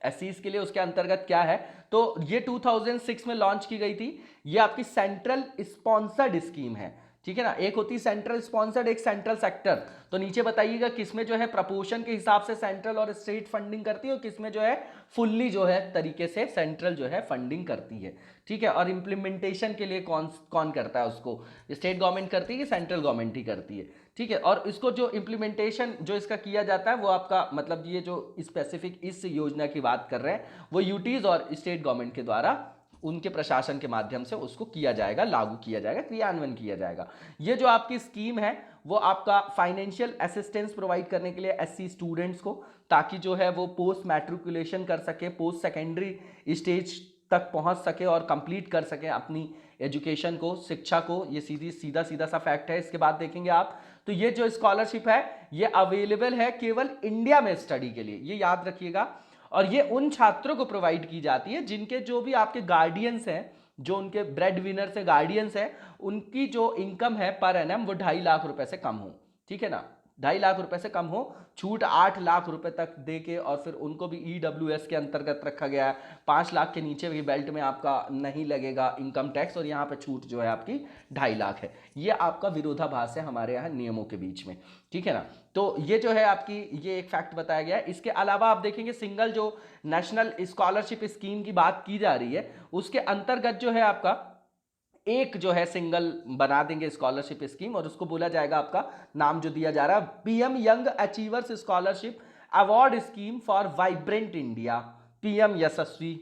एससीज के लिए, उसके अंतर्गत क्या है, तो ये 2006 में लॉन्च की गई थी। ये आपकी सेंट्रल स्पॉन्सर्ड स्कीम है, ठीक है ना। एक होती सेंट्रल स्पॉन्सर्ड, एक सेंट्रल सेक्टर। तो नीचे बताइएगा किसमें जो है प्रपोर्शन के हिसाब से सेंट्रल और स्टेट फंडिंग करती है और किसमें जो है फुल्ली जो है तरीके से सेंट्रल जो है फंडिंग करती है, ठीक है। और इम्प्लीमेंटेशन के लिए कौन कौन करता है उसको, स्टेट गवर्नमेंट करती है कि सेंट्रल गवर्नमेंट ही करती है, ठीक है। और इसको जो इम्प्लीमेंटेशन जो इसका किया जाता है वो आपका मतलब ये जो स्पेसिफिक इस योजना की बात कर रहे हैं वो यूटीज और स्टेट गवर्नमेंट के द्वारा उनके प्रशासन के माध्यम से उसको किया जाएगा, लागू किया जाएगा, क्रियान्वयन किया जाएगा। ये जो आपकी स्कीम है वो आपका फाइनेंशियल असिस्टेंस प्रोवाइड करने के लिए एससी स्टूडेंट्स को, ताकि जो है वो पोस्ट मैट्रिकुलेशन कर सके, पोस्ट सेकेंडरी स्टेज तक पहुंच सके और कंप्लीट कर सके अपनी एजुकेशन को, शिक्षा को। ये सीधा सा फैक्ट है। इसके बाद देखेंगे आप तो ये जो स्कॉलरशिप है ये अवेलेबल है केवल इंडिया में स्टडी के लिए, ये याद रखिएगा। और ये उन छात्रों को प्रोवाइड की जाती है जिनके जो भी आपके गार्डियंस हैं, जो उनके ब्रेड विनर से गार्डियंस हैं, उनकी जो इनकम है पर एनम वो 2.5 लाख रुपए से कम हो, ठीक है ना, 2.5 लाख रुपए से कम हो। छूट 8 लाख रुपए तक दे के और फिर उनको भी ईडब्ल्यूएस के अंतर्गत रखा गया है। 5 लाख के नीचे भी बेल्ट में आपका नहीं लगेगा इनकम टैक्स और यहाँ पे छूट जो है आपकी 2.5 लाख है। ये आपका विरोधाभास है हमारे यहाँ नियमों के बीच में, ठीक है ना। तो ये जो है आपकी ये एक फैक्ट बताया गया है। इसके अलावा आप देखेंगे सिंगल जो नेशनल स्कॉलरशिप स्कीम की बात की जा रही है उसके अंतर्गत जो है आपका एक जो है सिंगल बना देंगे स्कॉलरशिप स्कीम और उसको बोला जाएगा, आपका नाम जो दिया जा रहा है PM young achievers scholarship award scheme for vibrant India, PM Yashasvi,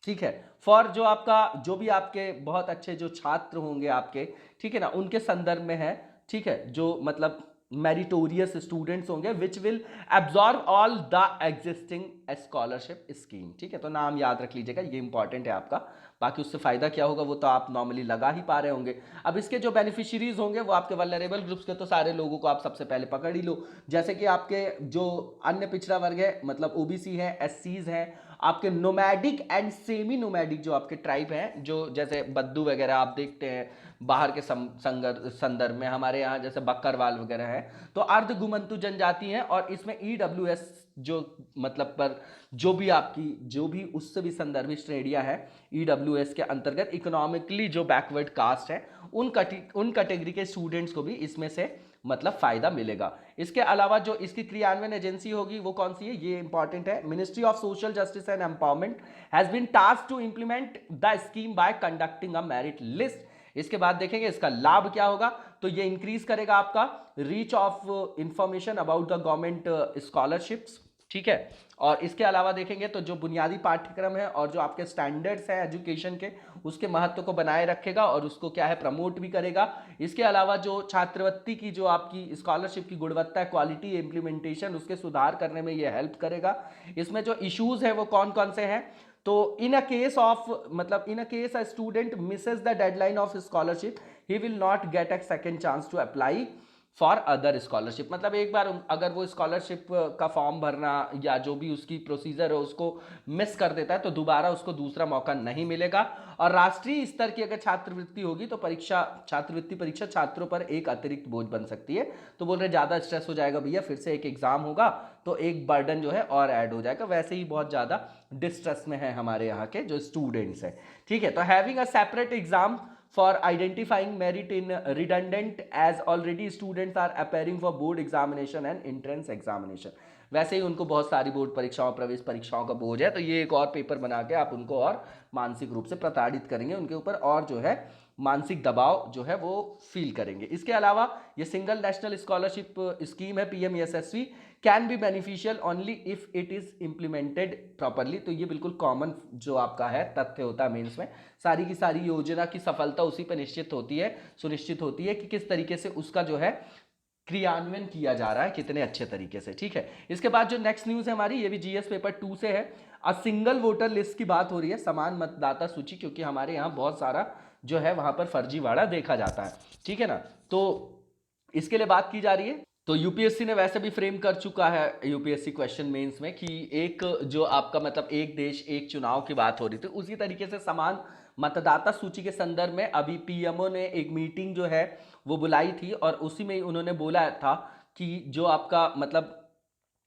ठीक है। फॉर जो आपका जो भी आपके बहुत अच्छे जो छात्र होंगे आपके, ठीक है ना, उनके संदर्भ में है, ठीक है, जो मतलब मेरिटोरियस स्टूडेंट्स होंगे which will absorb all the existing scholarship scheme, ठीक है। तो नाम याद रख लीजिएगा, ये इंपॉर्टेंट है आपका। बाकी उससे फायदा क्या होगा वो तो आप नॉर्मली लगा ही पा रहे होंगे। अब इसके जो बेनिफिशियरीज होंगे वो आपके वल्नरेबल ग्रुप्स के, तो सारे लोगों को आप सबसे पहले पकड़ ही लो। जैसे कि आपके जो अन्य पिछड़ा वर्ग है मतलब ओबीसी है, एससीज हैं, आपके नोमैडिक एंड सेमी नोमैडिक जो आपके ट्राइब हैं, जो जैसे बद्दू वगैरह आप देखते हैं बाहर के संदर्भ में, हमारे यहाँ जैसे बक्करवाल वगैरह है, तो अर्ध घुमंतु जनजाति हैं। और इसमें ईडब्ल्यूएस जो मतलब पर जो भी आपकी जो भी उससे भी संदर्भित श्रेणियां है ईडब्ल्यूएस के अंतर्गत इकोनॉमिकली जो बैकवर्ड कास्ट है उन कैटेगरी के स्टूडेंट्स को भी इसमें से मतलब फायदा मिलेगा। इसके अलावा जो इसकी क्रियान्वयन एजेंसी होगी वो कौन सी है, ये इंपॉर्टेंट है। Ministry of social justice and empowerment has been tasked to implement the scheme by conducting a merit list. इसके बाद देखेंगे इसका लाभ क्या होगा, तो ये इंक्रीज करेगा आपका reach of information about the government scholarships, ठीक है। और इसके अलावा देखेंगे तो जो बुनियादी पाठ्यक्रम है और जो आपके स्टैंडर्ड्स हैं एजुकेशन के उसके महत्व को बनाए रखेगा और उसको क्या है प्रमोट भी करेगा। इसके अलावा जो छात्रवृत्ति की जो आपकी स्कॉलरशिप की गुणवत्ता क्वालिटी इम्प्लीमेंटेशन उसके सुधार करने में ये हेल्प करेगा। इसमें जो इश्यूज है वो कौन कौन से हैं, तो in a case a student misses the deadline of scholarship he will not get a second chance to apply for other scholarship. मतलब एक बार अगर वो स्कॉलरशिप का फॉर्म भरना या जो भी उसकी प्रोसीजर है उसको मिस कर देता है तो दोबारा उसको दूसरा मौका नहीं मिलेगा। और राष्ट्रीय स्तर की अगर छात्रवृत्ति होगी तो छात्रवृत्ति परीक्षा छात्रों पर एक अतिरिक्त बोझ बन सकती है। तो बोल रहे ज़्यादा स्ट्रेस हो जाएगा भैया, फिर से एक एग्जाम होगा तो एक बर्डन जो है और ऐड हो जाएगा। वैसे ही बहुत ज़्यादा डिस्ट्रेस में है हमारे यहाँ के जो स्टूडेंट्स हैं, ठीक है। तो having a separate exam for identifying merit in redundant as already students are appearing for board examination and entrance examination। वैसे ही उनको बहुत सारी बोर्ड परीक्षाओं, प्रवेश परीक्षाओं का बोझ है, तो ये एक और पेपर बना के आप उनको और मानसिक रूप से प्रताड़ित करेंगे, उनके ऊपर और जो है मानसिक दबाव जो है वो फील करेंगे। इसके अलावा ये सिंगल नेशनल स्कॉलरशिप स्कीम है PMSSV, can be beneficial only if it is implemented properly. तो ये बिल्कुल कॉमन जो आपका है तथ्य होता है मेंस में, सारी की सारी योजना की सफलता उसी पर निश्चित होती है, सुनिश्चित होती है कि किस तरीके से उसका जो है क्रियान्वयन किया जा रहा है, कितने अच्छे तरीके से। ठीक है, इसके बाद जो नेक्स्ट न्यूज है हमारी, ये भी जीएस पेपर 2 से है। अ सिंगल वोटर लिस्ट की बात हो रही है, समान मतदाता सूची, क्योंकि हमारे यहाँ बहुत सारा जो है वहां पर फर्जीवाड़ा देखा जाता है। ठीक है ना, तो इसके लिए बात की जा रही है। तो यूपीएससी ने वैसे भी फ्रेम कर चुका है यूपीएससी क्वेश्चन मेंस में कि एक जो आपका मतलब एक देश एक चुनाव की बात हो रही थी, उसी तरीके से समान मतदाता सूची के संदर्भ में अभी पीएमओ ने एक मीटिंग जो है वो बुलाई थी, और उसी में उन्होंने बोला था कि जो आपका मतलब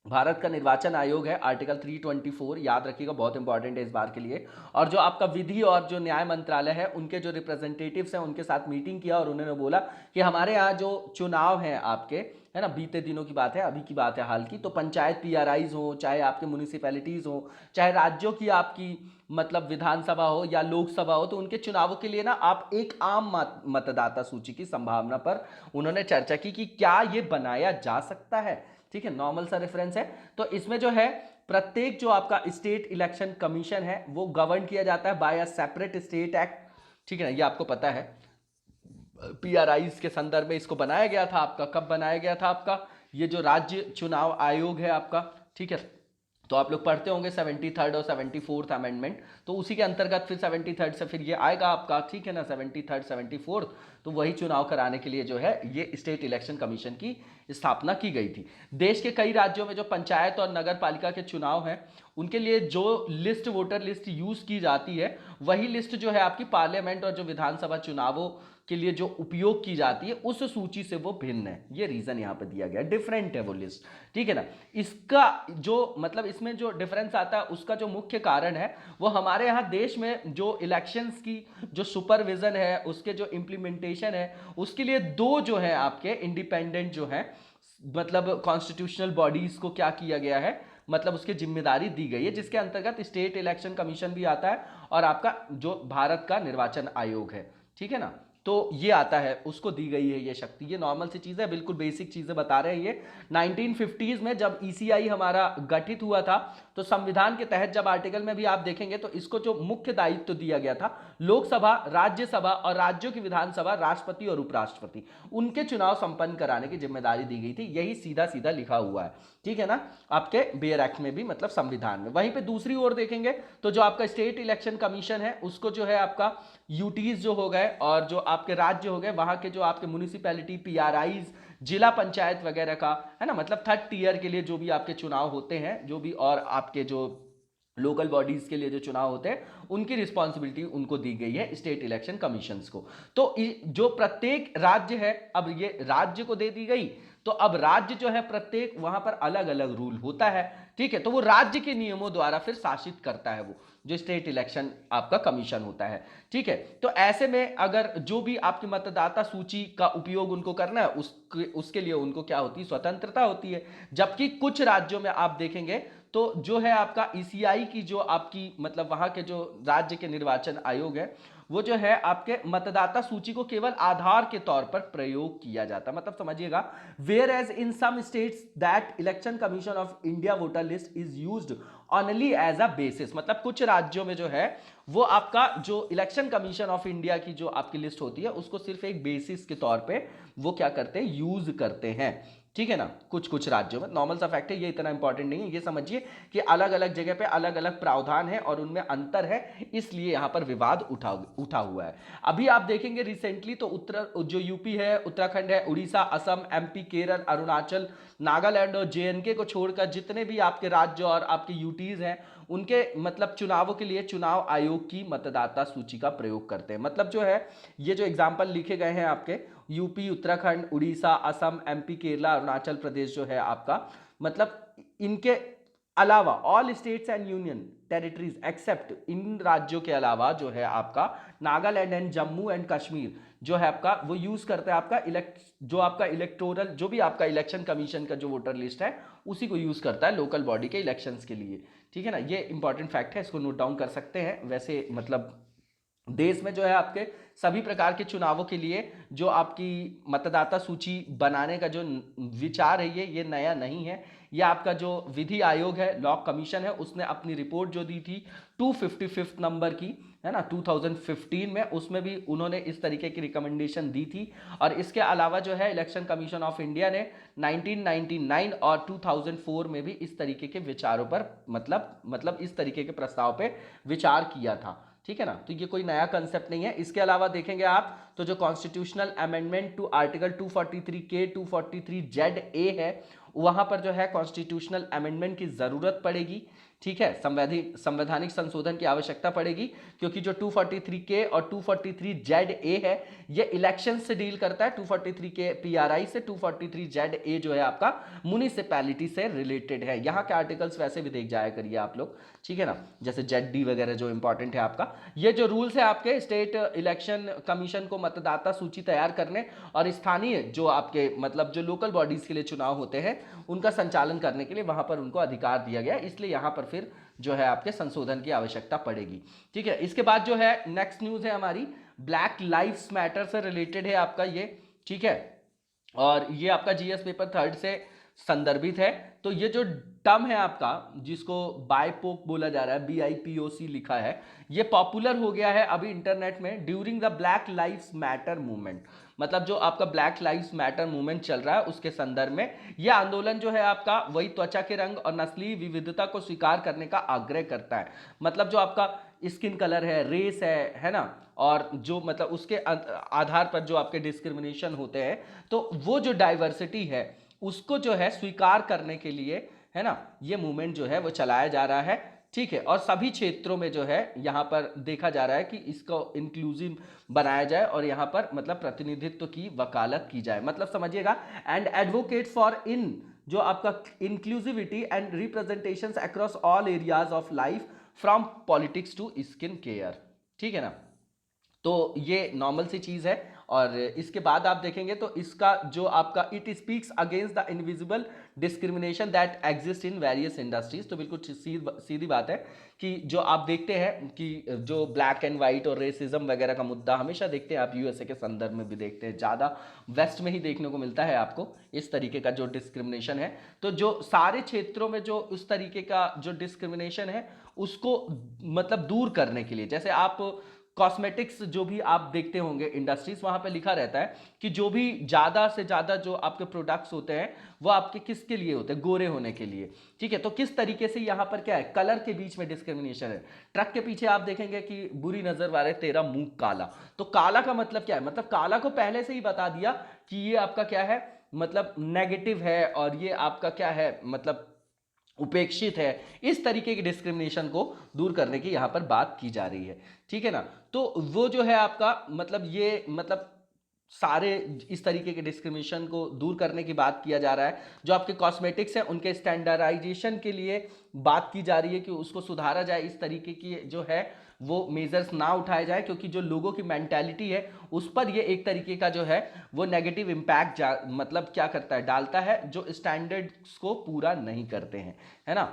भारत का निर्वाचन आयोग है, आर्टिकल 324 याद रखिएगा, बहुत इंपॉर्टेंट है इस बार के लिए। और जो आपका विधि और जो न्याय मंत्रालय है, उनके जो रिप्रेजेंटेटिव्स हैं उनके साथ मीटिंग किया, और उन्होंने बोला कि हमारे यहाँ जो चुनाव हैं आपके, है ना, बीते दिनों की बात है, अभी की बात है हाल की, तो पंचायत पीआरआईज हो, चाहे आपके म्यूनिसिपैलिटीज हो, चाहे राज्यों की आपकी मतलब विधानसभा हो या लोकसभा हो, तो उनके चुनावों के लिए ना आप एक आम मतदाता सूची की संभावना पर उन्होंने चर्चा की कि क्या ये बनाया जा सकता है। ठीक है, नॉर्मल सा रेफरेंस है। तो इसमें जो है प्रत्येक जो आपका स्टेट इलेक्शन कमीशन है वो गवर्न किया जाता है by a separate state act. ठीक है ना, ये आपको पता है, पीआरआईज के संदर्भ में इसको बनाया गया था। आपका कब बनाया गया था? आपका ये जो राज्य चुनाव आयोग है आपका, ठीक है, तो आप लोग पढ़ते होंगे 73rd और 74th अमेंडमेंट, तो उसी के अंतर्गत फिर 73rd से फिर ये आएगा आपका। ठीक है ना, 73rd 74th, तो वही चुनाव कराने के लिए जो है ये स्टेट इलेक्शन कमीशन की स्थापना की गई थी। देश के कई राज्यों में जो पंचायत और नगर पालिका के चुनाव हैं उनके लिए जो लिस्ट, वोटर लिस्ट यूज की जाती है, वही लिस्ट जो है आपकी पार्लियामेंट और जो विधानसभा चुनावों के लिए जो उपयोग की जाती है उस सूची से वो भिन्न है। ये रीजन यहां पे दिया गया, डिफरेंट है वो लिस्ट। ठीक है ना, इसका जो मतलब इसमें जो डिफरेंस आता है उसका जो मुख्य कारण है वो हमारे यहाँ देश में जो इलेक्शंस की जो सुपरविजन है, उसके जो इंप्लीमेंटेशन है, उसके लिए दो जो है आपके इंडिपेंडेंट जो है मतलब कॉन्स्टिट्यूशनल बॉडीज को क्या किया गया है, मतलब उसकी जिम्मेदारी दी गई है, जिसके अंतर्गत स्टेट इलेक्शन कमीशन भी आता है और आपका जो भारत का निर्वाचन आयोग है। ठीक है ना, तो ये आता है, उसको दी गई है ये शक्ति। ये नॉर्मल सी चीज़ है, बिल्कुल बेसिक चीज़ें बता रहे हैं ये। 1950s में जब ईसीआई हमारा गठित हुआ था, तो संविधान के तहत जब आर्टिकल में भी आप देखेंगे तो इसको जो मुख्य दायित्व दिया गया था, लोकसभा, राज्यसभा और राज्यों की विधानसभा, राष्ट्रपति और उपराष्ट्रपति, उनके चुनाव संपन्न कराने की जिम्मेदारी दी गई थी। यही सीधा सीधा लिखा हुआ है। ठीक है ना, आपके बेयर एक्ट में भी, मतलब संविधान में। वहीं पे दूसरी ओर देखेंगे तो जो आपका स्टेट इलेक्शन कमीशन है उसको जो है आपका यूटीज जो हो गए और जो आपके राज्य हो गए, वहां के जो आपके म्यूनिसिपैलिटी, पीआरआईज, जिला पंचायत वगैरह का, है ना, मतलब थर्ड टियर के लिए जो भी आपके चुनाव होते हैं, जो भी और आपके जो लोकल बॉडीज के लिए जो चुनाव होते हैं, उनकी रिस्पॉन्सिबिलिटी उनको दी गई है स्टेट इलेक्शन कमीशंस को। तो जो प्रत्येक राज्य है, अब ये राज्य को दे दी गई, तो अब राज्य जो है प्रत्येक वहां पर अलग अलग रूल होता है। ठीक है, तो वो राज्य के नियमों द्वारा फिर शासित करता है वो जो स्टेट इलेक्शन आपका कमीशन होता है। ठीक है, तो ऐसे में अगर जो भी आपकी मतदाता सूची का उपयोग उनको करना है उसके लिए उनको क्या होती है, स्वतंत्रता होती है। जबकि कुछ राज्यों में आप देखेंगे तो जो है आपका ईसीआई की जो आपकी मतलब वहां के जो राज्य के निर्वाचन आयोग है, वो जो है आपके मतदाता सूची को केवल आधार के तौर पर प्रयोग किया जाता है। मतलब समझिएगा, whereas in some states that election commission of India voter list is used only as a basis. मतलब कुछ राज्यों में जो है वो आपका जो इलेक्शन कमीशन ऑफ इंडिया की जो आपकी लिस्ट होती है उसको सिर्फ एक बेसिस के तौर पे वो क्या करते हैं, यूज करते हैं। ठीक है ना, कुछ कुछ राज्यों में, नॉर्मल सा फैक्ट है, ये इतना इंपॉर्टेंट नहीं है। ये समझिए कि अलग अलग जगह पे अलग अलग प्रावधान है और उनमें अंतर है, इसलिए यहां पर विवाद उठा हुआ है। अभी आप देखेंगे रिसेंटली तो जो यूपी है, उत्तराखंड है, उड़ीसा, असम, एमपी, केरल, अरुणाचल, नागालैंड और जेएनके को छोड़कर जितने भी आपके राज्य और आपके यूटीज हैं, उनके मतलब चुनावों के लिए चुनाव आयोग की मतदाता सूची का प्रयोग करते हैं। मतलब जो है ये जो एग्जाम्पल लिखे गए हैं आपके यूपी, उत्तराखंड, उड़ीसा, असम, एमपी, केरला, अरुणाचल प्रदेश जो है आपका, मतलब इनके अलावा all states and union territories except, इन राज्यों के अलावा जो है आपका नागालैंड एंड जम्मू एंड कश्मीर जो है आपका वो यूज करता है आपका जो आपका इलेक्टोरल, जो भी आपका इलेक्शन कमीशन का जो वोटर लिस्ट है उसी को यूज करता है लोकल बॉडी के इलेक्शंस के लिए। ठीक है ना, ये इंपॉर्टेंट फैक्ट है, इसको नोट डाउन कर सकते हैं। वैसे मतलब देश में जो है आपके सभी प्रकार के चुनावों के लिए जो आपकी मतदाता सूची बनाने का जो विचार है ये नया नहीं है। ये आपका जो विधि आयोग है, लॉ कमीशन है, उसने अपनी रिपोर्ट जो दी थी 255 नंबर की, है ना, 2015 में, उसमें भी उन्होंने इस तरीके की रिकमेंडेशन दी थी। और इसके अलावा जो है इलेक्शन कमीशन ऑफ इंडिया ने 1999 और 2004 में भी इस तरीके के विचारों पर मतलब इस तरीके के प्रस्ताव पे विचार किया था। ठीक है ना, तो ये कोई नया कंसेप्ट नहीं है। इसके अलावा देखेंगे आप तो जो कॉन्स्टिट्यूशनल अमेंडमेंट टू आर्टिकल 243 के 243 जेड ए है, वहां पर जो है कॉन्स्टिट्यूशनल अमेंडमेंट की जरूरत पड़ेगी। ठीक है, संवैधानिक संशोधन की आवश्यकता पड़ेगी, क्योंकि जो 243 के और 243 जेड ए है ये इलेक्शन से डील करता है। 243 के पीआरआई से, 243 जेड ए जो है आपका म्युनिसिपैलिटी से रिलेटेड है। यहाँ के आर्टिकल्स वैसे भी देख जाया करिए आप लोग, ठीक है ना, जैसे जेड डी वगैरह जो इंपॉर्टेंट है आपका। ये जो रूल्स है आपके स्टेट इलेक्शन कमीशन को मतदाता सूची तैयार करने और स्थानीय जो आपके मतलब जो लोकल बॉडीज के लिए चुनाव होते हैं उनका संचालन करने के लिए वहां पर उनको अधिकार दिया गया, इसलिए यहां पर फिर जो है आपके संशोधन की आवश्यकता पड़ेगी। ठीक है, इसके बाद जो है नेक्स्ट न्यूज है हमारी ब्लैक लाइव्स मैटर से रिलेटेड है आपका ये। ठीक है, और ये आपका जीएस पेपर 3 से संदर्भित है। तो ये जो टर्म है आपका जिसको बाइपोक बोला जा रहा है, BIPOC लिखा है, ये पॉपुलर हो गया है अभी इंटरनेट में during the black lives matter movement. मतलब जो आपका ब्लैक लाइव्स मैटर मूवमेंट चल रहा है उसके संदर्भ में यह आंदोलन जो है आपका वही त्वचा के रंग और नस्लीय विविधता को स्वीकार करने का आग्रह करता है। मतलब जो आपका स्किन कलर है, रेस है ना, और जो मतलब उसके आधार पर जो आपके डिस्क्रिमिनेशन होते हैं, तो वो जो डाइवर्सिटी है उसको जो है स्वीकार करने के लिए, है ना, ये मूवमेंट जो है वो चलाया जा रहा है। ठीक है, और सभी क्षेत्रों में जो है यहाँ पर देखा जा रहा है कि इसको इंक्लूसिव बनाया जाए और यहाँ पर मतलब प्रतिनिधित्व की वकालत की जाए। मतलब समझिएगा, एंड एडवोकेट फॉर इन जो आपका inclusivity and representations across all areas of life from politics to skin care. ठीक है ना, तो ये नॉर्मल सी चीज है। और इसके बाद आप देखेंगे तो इसका जो आपका it speaks against the invisible discrimination that exist in various industries. तो बिल्कुल सीधी बात है कि जो आप देखते हैं कि जो ब्लैक एंड वाइट और रेसिज्म वगैरह का मुद्दा हमेशा देखते हैं आप, यूएसए के संदर्भ में भी देखते हैं, ज़्यादा वेस्ट में ही देखने को मिलता है आपको इस तरीके का जो डिस्क्रिमिनेशन है। तो जो सारे क्षेत्रों में जो उस तरीके का जो डिस्क्रिमिनेशन है उसको मतलब दूर करने के लिए, जैसे आप कॉस्मेटिक्स जो भी आप देखते होंगे इंडस्ट्रीज, वहां पे लिखा रहता है कि जो भी ज्यादा से ज्यादा जो आपके प्रोडक्ट्स होते हैं वो आपके किसके लिए होते हैं, गोरे होने के लिए। ठीक है, तो किस तरीके से यहाँ पर क्या है, कलर के बीच में डिस्क्रिमिनेशन है। ट्रक के पीछे आप देखेंगे कि बुरी नजर वाले तेरा मुंह काला, तो काला का मतलब क्या है, मतलब काला को पहले से ही बता दिया कि ये आपका क्या है, मतलब नेगेटिव है और ये आपका क्या है, मतलब उपेक्षित है। इस तरीके की डिस्क्रिमिनेशन को दूर करने की यहां पर बात की जा रही है। ठीक है ना, तो वो जो है आपका मतलब ये मतलब सारे इस तरीके के डिस्क्रिमिनेशन को दूर करने की बात किया जा रहा है। जो आपके कॉस्मेटिक्स हैं उनके स्टैंडर्डाइजेशन के लिए बात की जा रही है कि उसको सुधारा जाए, इस तरीके की जो है वो मेजर्स ना उठाए जाए, क्योंकि जो लोगों की मेंटालिटी है उस पर ये एक तरीके का जो है वो नेगेटिव इम्पैक्ट मतलब क्या करता है, डालता है, जो स्टैंडर्ड्स को पूरा नहीं करते हैं, है ना।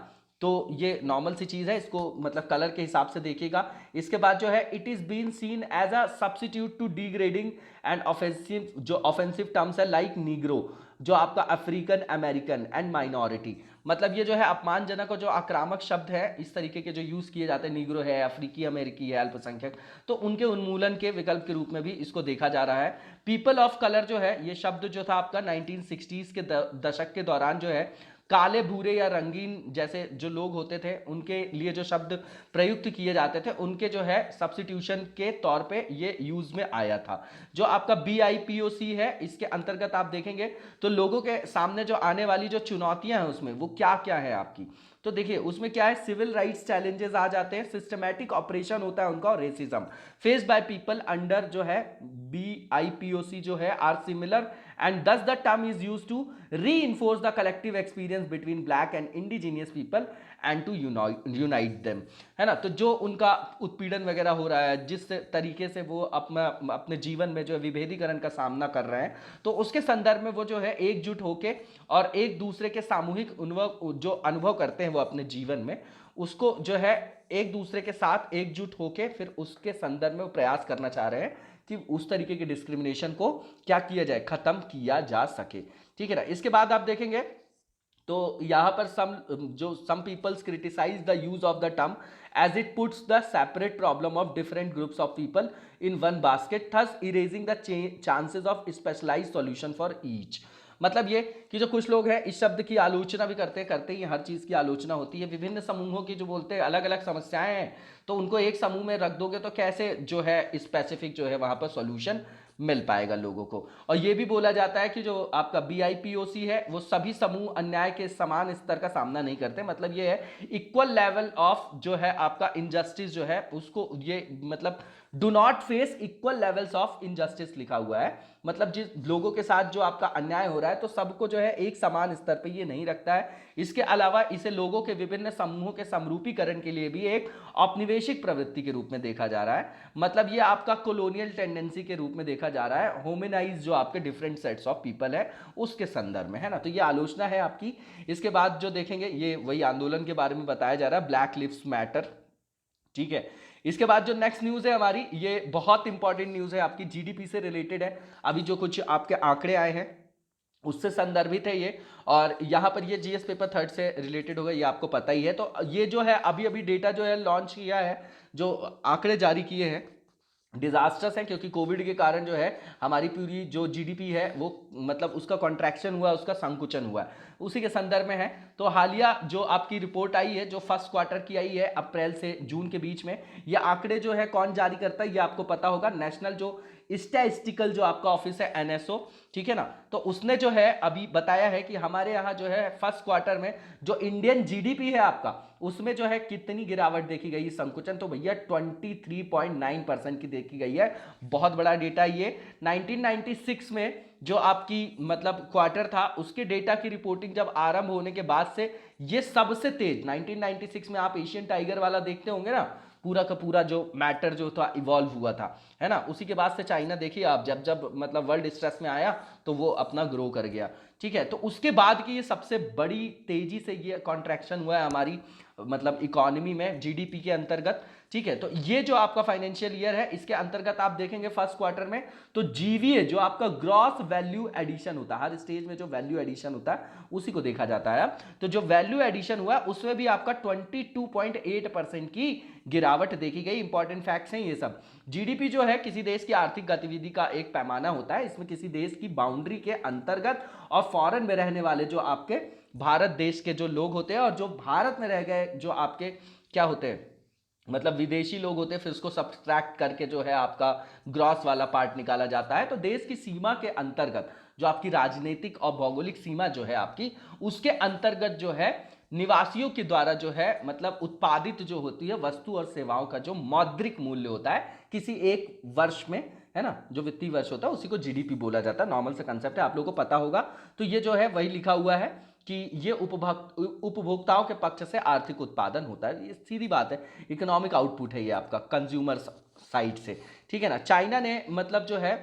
तो ये नॉर्मल सी चीज है, इसको मतलब कलर के हिसाब से देखिएगा। इसके बाद जो है it is been seen as a substitute to degrading and offensive, जो ऑफेंसिव टर्म्स है लाइक नीग्रो, जो आपका अफ्रीकन अमेरिकन एंड माइनॉरिटी, मतलब ये जो है अपमानजनक और जो आक्रामक शब्द है इस तरीके के जो यूज किए जाते हैं, नीग्रो है, अफ्रीकी अमेरिकी है, अल्पसंख्यक, तो उनके उन्मूलन के विकल्प के रूप में भी इसको देखा जा रहा है। पीपल ऑफ कलर जो है ये शब्द जो था आपका 1960s के दशक के दौरान जो है काले, भूरे या रंगीन जैसे जो लोग होते थे उनके लिए जो शब्द प्रयुक्त किए जाते थे उनके जो है सब्स्टिट्यूशन के तौर पे ये यूज में आया था। जो आपका BIPOC है इसके अंतर्गत आप देखेंगे तो लोगों के सामने जो आने वाली जो चुनौतियां हैं उसमें वो क्या क्या है आपकी, तो देखिए उसमें क्या है, सिविल राइट्स चैलेंजेस आ जाते हैं, सिस्टमैटिक ऑपरेशन होता है उनका, और racism face by people under जो है BIPOC जो है are similar and thus the term is used to reinforce the collective experience between black and indigenous people and to unite them, है ना। तो जो उनका उत्पीड़न वगैरह हो रहा है, जिस तरीके से वो अपने जीवन में जो है विभेदीकरण का सामना कर रहे हैं, तो उसके संदर्भ में वो जो है एकजुट होके और एक दूसरे के सामूहिक जो अनुभव करते हैं वो अपने जीवन में, उसको जो है एक दूसरे के साथ एकजुट होके फिर उसके संदर्भ में वो प्रयास करना चाह रहे हैं कि उस तरीके के डिस्क्रिमिनेशन को क्या किया जाए, खत्म किया जा सके, ठीक है ना। इसके बाद आप देखेंगे तो यहां पर some peoples criticize the use of the term as it puts the separate problem of different groups of people in one basket, thus erasing the chances of specialized solution for each। मतलब ये कि जो कुछ लोग हैं इस शब्द की आलोचना भी करते ही, हर चीज़ की आलोचना होती है, विभिन्न समूहों की जो बोलते हैं अलग अलग समस्याएं हैं, तो उनको एक समूह में रख दोगे तो कैसे जो है स्पेसिफिक जो है वहां पर सॉल्यूशन मिल पाएगा लोगों को। और ये भी बोला जाता है कि जो आपका BIPOC है वो सभी समूह अन्याय के समान स्तर का सामना नहीं करते, मतलब ये है इक्वल लेवल ऑफ जो है आपका इनजस्टिस जो है उसको, ये मतलब do not face equal levels of injustice लिखा हुआ है, मतलब जिस लोगों के साथ जो आपका अन्याय हो रहा है तो सबको जो है एक समान स्तर पे ये नहीं रखता है। इसके अलावा इसे लोगों के विभिन्न समूहों के समरूपीकरण के लिए भी एक औपनिवेशिक प्रवृत्ति के रूप में देखा जा रहा है, मतलब ये आपका कॉलोनियल टेंडेंसी के रूप में देखा जा रहा है, होमिनाइज जो आपके डिफरेंट सेट्स ऑफ पीपल है उसके संदर्भ में, है ना। तो ये आलोचना है आपकी। इसके बाद जो देखेंगे ये वही आंदोलन के बारे में बताया जा रहा है, ब्लैक लिव्स मैटर, ठीक है। इसके बाद जो नेक्स्ट न्यूज है हमारी, ये बहुत इंपॉर्टेंट न्यूज है, आपकी GDP से रिलेटेड है। अभी जो कुछ आपके आंकड़े आए हैं उससे संदर्भित है ये, और यहाँ पर ये GS पेपर थर्ड से रिलेटेड होगा, ये आपको पता ही है। तो ये जो है अभी डेटा जो है लॉन्च किया है, जो आंकड़े जारी किए हैं डिजास्टर्स है, क्योंकि कोविड के कारण जो है हमारी पूरी जो GDP है वो मतलब उसका कॉन्ट्रैक्शन हुआ, उसका संकुचन हुआ, उसी के संदर्भ में है। तो हालिया जो आपकी रिपोर्ट आई है जो फर्स्ट क्वार्टर की आई है अप्रैल से जून के बीच में, ये आंकड़े जो है कौन जारी करता है ये आपको पता होगा, नेशनल जो स्टैटिस्टिकल जो आपका ऑफिस है NSO, ठीक है ना। तो उसने जो है अभी बताया है कि हमारे यहाँ जो है फर्स्ट क्वार्टर में जो इंडियन GDP है आपका, उसमें जो है कितनी गिरावट देखी गई, संकुचन, तो भैया 23.9% की देखी गई है। बहुत बड़ा डेटा ये। 1996 में जो आपकी मतलब क्वार्टर था उसके डेटा की रिपोर्टिंग जब आरंभ होने के बाद से ये सबसे तेज, 1996 में आप एशियन टाइगर वाला देखते होंगे ना, पूरा का पूरा जो मैटर जो था इवॉल्व हुआ था, है ना। उसी के बाद से चाइना देखिए आप जब मतलब वर्ल्ड स्ट्रेस में आया तो वो अपना ग्रो कर गया, ठीक है। तो उसके बाद की ये सबसे बड़ी तेजी से ये कॉन्ट्रैक्शन हुआ है हमारी मतलब इकोनॉमी में GDP के अंतर्गत, ठीक है। तो ये जो आपका फाइनेंशियल ईयर है इसके अंतर्गत आप देखेंगे फर्स्ट क्वार्टर में तो GVA जो आपका ग्रॉस वैल्यू एडिशन होता है, हर स्टेज में जो वैल्यू एडिशन होता है उसी को देखा जाता है। तो जो वैल्यू एडिशन हुआ उसमें भी आपका 22.8% की गिरावट देखी गई। इंपॉर्टेंट फैक्ट्स हैं ये सब। GDP जो है किसी देश की आर्थिक गतिविधि का एक पैमाना होता है, इसमें किसी देश की बाउंड्री के अंतर्गत और फॉरेन में रहने वाले जो आपके भारत देश के जो लोग होते हैं और जो भारत में रह गए जो आपके क्या होते हैं मतलब विदेशी लोग होते हैं, फिर उसको सब्सट्रैक्ट करके जो है आपका ग्रॉस वाला पार्ट निकाला जाता है। तो देश की सीमा के अंतर्गत जो आपकी राजनीतिक और भौगोलिक सीमा जो है आपकी, उसके अंतर्गत जो है निवासियों के द्वारा जो है मतलब उत्पादित जो होती है वस्तु और सेवाओं का जो मौद्रिक मूल्य होता है किसी एक वर्ष में, है ना, जो वित्तीय वर्ष होता है उसी को GDP बोला जाता है। नॉर्मल सा कंसेप्ट है, आप लोगों को पता होगा। तो ये जो है वही लिखा हुआ है कि ये उपभोक्ताओं के पक्ष से आर्थिक उत्पादन होता है, ये सीधी बात है, इकोनॉमिक आउटपुट है ये आपका कंज्यूमर साइड से, ठीक है ना। चाइना ने मतलब जो है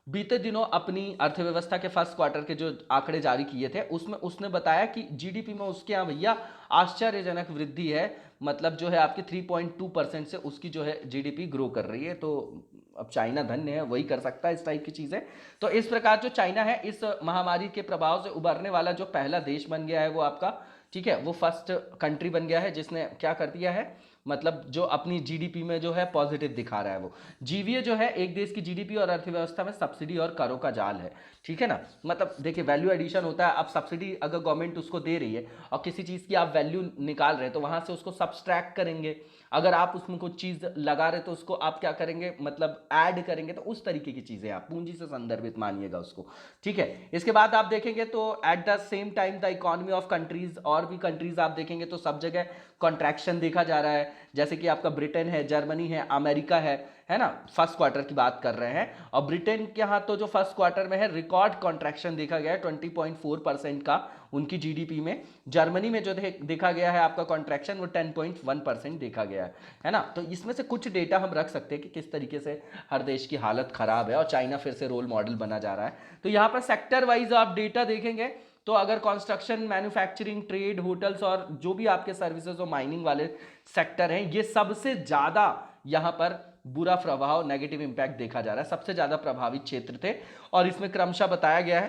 बीते दिनों अपनी अर्थव्यवस्था के फर्स्ट क्वार्टर के जो आंकड़े जारी किए थे उसमें उसने बताया कि GDP में उसके यहाँ भैया आश्चर्यजनक वृद्धि है, मतलब जो है आपके 3.2% से उसकी जो है GDP ग्रो कर रही है। तो अब चाइना धन्य है, वही कर सकता है इस टाइप की चीज़ें। तो इस प्रकार जो चाइना है इस महामारी के प्रभाव से उबरने वाला जो पहला देश बन गया है वो आपका, ठीक है, वो फर्स्ट कंट्री बन गया है जिसने क्या कर दिया है मतलब जो अपनी GDP में जो है पॉजिटिव दिखा रहा है वो। GVA जो है एक देश की GDP और अर्थव्यवस्था में सब्सिडी और करों का जाल है, ठीक है ना। मतलब देखिए वैल्यू एडिशन होता है, अब सब्सिडी अगर गवर्नमेंट उसको दे रही है और किसी चीज़ की आप वैल्यू निकाल रहे हैं तो वहाँ से उसको सब्सट्रैक्ट करेंगे, अगर आप उसमें कुछ चीज लगा रहे तो उसको आप क्या करेंगे, मतलब ऐड करेंगे, तो उस तरीके की चीजें आप पूंजी से संदर्भित मानिएगा उसको, ठीक है। इसके बाद आप देखेंगे तो at the same time the economy of countries, और भी कंट्रीज आप देखेंगे तो सब जगह कॉन्ट्रैक्शन देखा जा रहा है, जैसे कि आपका ब्रिटेन है, जर्मनी है, अमेरिका है ना, फर्स्ट क्वार्टर की बात कर रहे हैं। और ब्रिटेन के यहाँ तो जो फर्स्ट क्वार्टर में है रिकॉर्ड कॉन्ट्रैक्शन देखा गया है 20.4% का उनकी जीडीपी में। जर्मनी में जो देखा गया है आपका कॉन्ट्रैक्शन वो 10.1% देखा गया है ना। तो इसमें से कुछ डेटा हम रख सकते हैं कि किस तरीके से हर देश की हालत खराब है और चाइना फिर से रोल मॉडल बना जा रहा है। तो यहाँ पर सेक्टर वाइज आप डेटा देखेंगे तो अगर कंस्ट्रक्शन, मैन्युफैक्चरिंग, ट्रेड, होटल्स और जो भी आपके सर्विसेज और माइनिंग वाले सेक्टर हैं, ये सबसे ज्यादा यहाँ पर बुरा प्रभाव, नेगेटिव इंपैक्ट देखा जा रहा है, सबसे ज्यादा प्रभावित क्षेत्र थे। और इसमें क्रमशः बताया गया है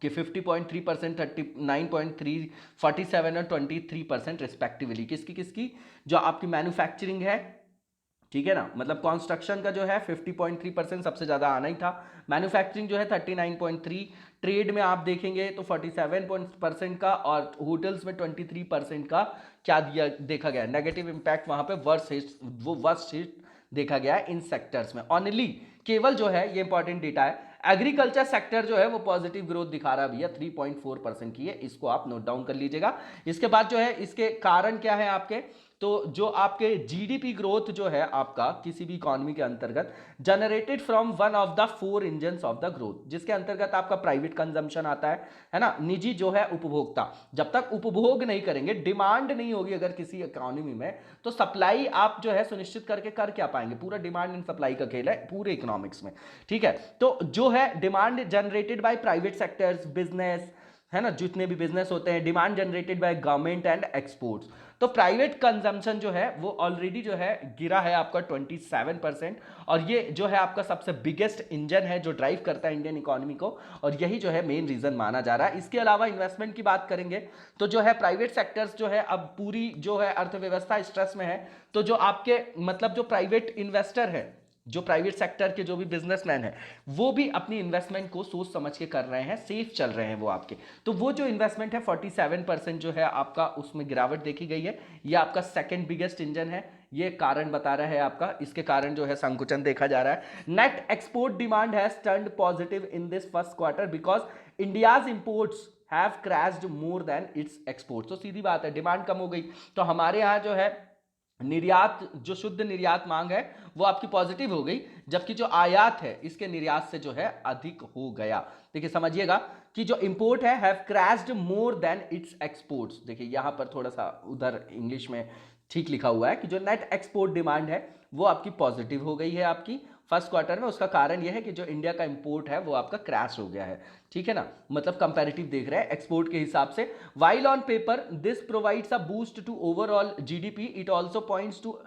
कि 50.3%, 39.3, 47 और 23% रिस्पेक्टिवली किसकी किसकी, जो आपकी मैन्युफैक्चरिंग है, ठीक है ना, मतलब कंस्ट्रक्शन का जो है 50.3% सबसे ज्यादा आना ही था, मैन्युफैक्चरिंग जो है 39.3, ट्रेड में आप देखेंगे तो 47% का, और होटल्स में 23% का क्या दिया देखा गया नेगेटिव इंपैक्ट, वहां पे वर्स्ट हिट देखा गया है इन सेक्टर्स में। ओनली केवल जो है ये इंपॉर्टेंट डेटा है, एग्रीकल्चर सेक्टर जो है वो पॉजिटिव ग्रोथ दिखा रहा है, 3.4% की है, इसको आप नोट डाउन कर लीजिएगा। इसके बाद जो है इसके कारण क्या है आपके, तो जो आपके जीडीपी ग्रोथ जो है आपका किसी भी इकोनॉमी के अंतर्गत generated from one of the 4 engines of the growth, जिसके अंतर्गत आपका प्राइवेट कंजम्पशन आता है ना, निजी जो है उपभोक्ता। जब तक उपभोग नहीं करेंगे, डिमांड नहीं होगी अगर किसी इकोनॉमी में, तो सप्लाई आप जो है सुनिश्चित करके कर क्या पाएंगे, पूरा डिमांड एंड सप्लाई का खेल है पूरे इकोनॉमिक्स में, ठीक है। तो जो है demand generated by private sectors, business है ना, जितने भी बिजनेस होते हैं, demand generated by government and exports. तो प्राइवेट कंजम्पशन जो है वो ऑलरेडी जो है गिरा है आपका 27%, और ये जो है आपका सबसे बिगेस्ट इंजन है जो ड्राइव करता है इंडियन इकोनॉमी को, और यही जो है मेन रीजन माना जा रहा है। इसके अलावा इन्वेस्टमेंट की बात करेंगे तो जो है प्राइवेट सेक्टर्स जो है अब पूरी जो है अर्थव्यवस्था स्ट्रेस में है, तो जो आपके मतलब जो प्राइवेट इन्वेस्टर है, जो प्राइवेट सेक्टर के जो भी बिजनेसमैन है, वो भी अपनी इन्वेस्टमेंट को सोच समझ के कर रहे हैं, सेफ चल रहे हैं वो आपके। तो वो जो इन्वेस्टमेंट है 47% जो है आपका उसमें गिरावट देखी गई है, ये आपका सेकंड बिगेस्ट इंजन है, ये कारण बता रहा है आपका, इसके कारण जो है संकुचन देखा जा रहा है। Net export demand has turned positive in this first quarter because India's imports have crashed more than it's export. तो सीधी बात है, डिमांड कम हो गई तो हमारे यहाँ जो है निर्यात, जो शुद्ध निर्यात मांग है वो आपकी पॉजिटिव हो गई, जबकि जो आयात है इसके निर्यात से जो है अधिक हो गया। देखिए समझिएगा कि जो इंपोर्ट है have crashed more than it's exports. देखिए यहां पर थोड़ा सा उधर इंग्लिश में ठीक लिखा हुआ है कि जो नेट एक्सपोर्ट डिमांड है वो आपकी पॉजिटिव हो गई है आपकी फर्स्ट क्वार्टर में। उसका कारण यह है कि जो इंडिया का इंपोर्ट है वो आपका क्रैश हो गया है, ठीक है ना, मतलब कंपैरेटिव देख रहे हैं एक्सपोर्ट के हिसाब से। While on paper this provides a boost to overall GDP, it also points to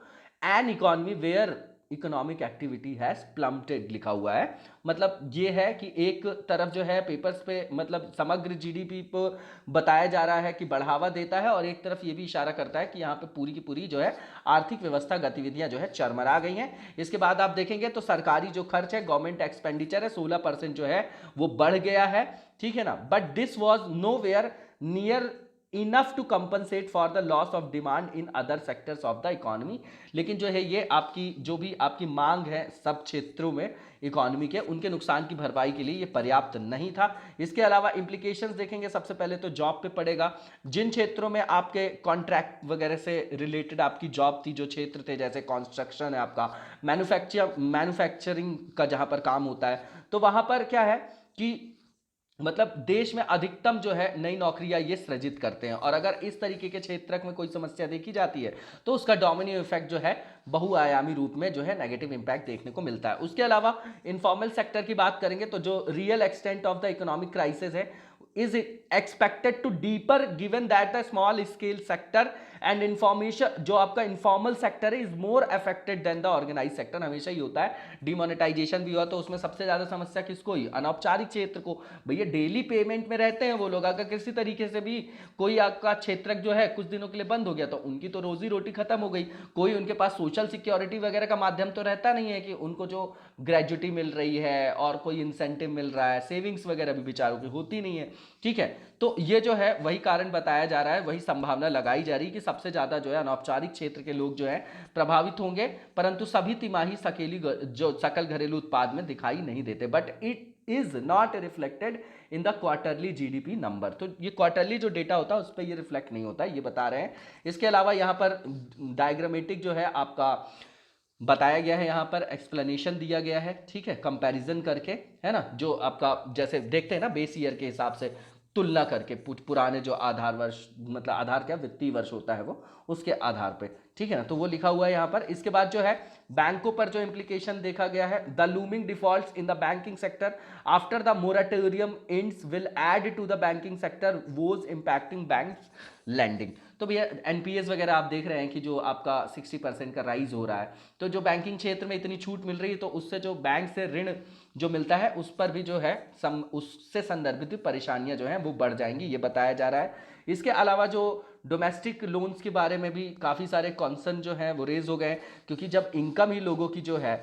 an economy where economic activity has plummeted लिखा हुआ है। मतलब ये है कि एक तरफ जो है पेपर्स पे मतलब समग्र जीडीपी को बताया जा रहा है कि बढ़ावा देता है, और एक तरफ ये भी इशारा करता है कि यहाँ पे पूरी की पूरी जो है आर्थिक व्यवस्था गतिविधियां जो है चरमरा गई हैं। इसके बाद आप देखेंगे तो सरकारी जो खर्च है, गवर्नमेंट एक्सपेंडिचर है, 16% जो है वो बढ़ गया है, ठीक है ना, but this was nowhere near enough to compensate for the loss of demand in other sectors of the economy. लेकिन जो है ये आपकी जो भी आपकी मांग है सब क्षेत्रों में इकोनॉमी के, उनके नुकसान की भरपाई के लिए ये पर्याप्त नहीं था। इसके अलावा इंप्लीकेशंस देखेंगे, सबसे पहले तो जॉब पे पड़ेगा। जिन क्षेत्रों में आपके कॉन्ट्रैक्ट वगैरह से रिलेटेड आपकी जॉब थी, जो क्षेत्र थे जैसे कंस्ट्रक्शन है आपका, मैन्युफैक्चरिंग का जहां पर काम होता है, तो वहां पर क्या है कि मतलब देश में अधिकतम जो है नई नौकरियां ये सृजित करते हैं, और अगर इस तरीके के क्षेत्र में कोई समस्या देखी जाती है तो उसका डोमिनो इफेक्ट जो है बहुआयामी रूप में जो है नेगेटिव इंपैक्ट देखने को मिलता है। उसके अलावा इनफॉर्मल सेक्टर की बात करेंगे तो जो real extent of the economic crisis है is expected to deeper given that the small scale sector and information जो आपका इनफॉर्मल सेक्टर है is more affected than the organise sector. हमेशा ही होता है, डिमोनेटाइजेशन भी हुआ तो उसमें सबसे ज्यादा समस्या किसको हुई, अनौपचारिक क्षेत्र को। भैया डेली पेमेंट में रहते हैं वो लोग, अगर किसी तरीके से भी कोई आपका क्षेत्र जो है कुछ दिनों के लिए बंद हो गया तो उनकी तो रोजी रोटी खत्म हो गई। कोई उनके पास सोशल सिक्योरिटी वगैरह का माध्यम तो रहता नहीं है कि उनको जो ग्रेजुटी मिल रही है और कोई इंसेंटिव मिल रहा है, सेविंग्स वगैरह भी बेचारों की होती नहीं है, ठीक है। तो ये जो है वही कारण बताया जा रहा है, वही संभावना लगाई जा रही है कि सबसे ज्यादा जो है अनौपचारिक क्षेत्र के लोग जो है प्रभावित होंगे, परंतु सभी तिमाही जो सकल घरेलू उत्पाद में दिखाई नहीं देते, but it is not reflected in the quarterly GDP number. तो ये क्वार्टरली जो डेटा होता है उस पर ये रिफ्लेक्ट नहीं होता, ये बता रहे हैं। इसके अलावा यहाँ पर डायग्रामेटिक जो है आपका बताया गया है, यहाँ पर एक्सप्लेनेशन दिया गया है, ठीक है, कंपैरिजन करके, है ना, जो आपका जैसे देखते हैं ना बेस ईयर के हिसाब से तुलना करके पुराने जो आधार वर्ष, मतलब आधार क्या वित्तीय वर्ष होता है वो, उसके आधार पे, ठीक है ना, तो वो लिखा हुआ है यहाँ पर। इसके बाद जो है बैंकों पर जो इम्प्लीकेशन देखा गया है, the looming defaults in the banking sector after the moratorium ends will add to the banking sector woes impacting banks lending. तो भैया एनपीएस वगैरह आप देख रहे हैं कि जो आपका 60% का राइज हो रहा है, तो जो बैंकिंग क्षेत्र में इतनी छूट मिल रही है, तो उससे जो बैंक से ऋण जो मिलता है उस पर भी जो है उससे संदर्भित परेशानियां जो हैं वो बढ़ जाएंगी, ये बताया जा रहा है। इसके अलावा जो डोमेस्टिक लोन्स के बारे में भी काफ़ी सारे कॉन्सर्न जो हैं वो रेज हो गए, क्योंकि जब इनकम ही लोगों की जो है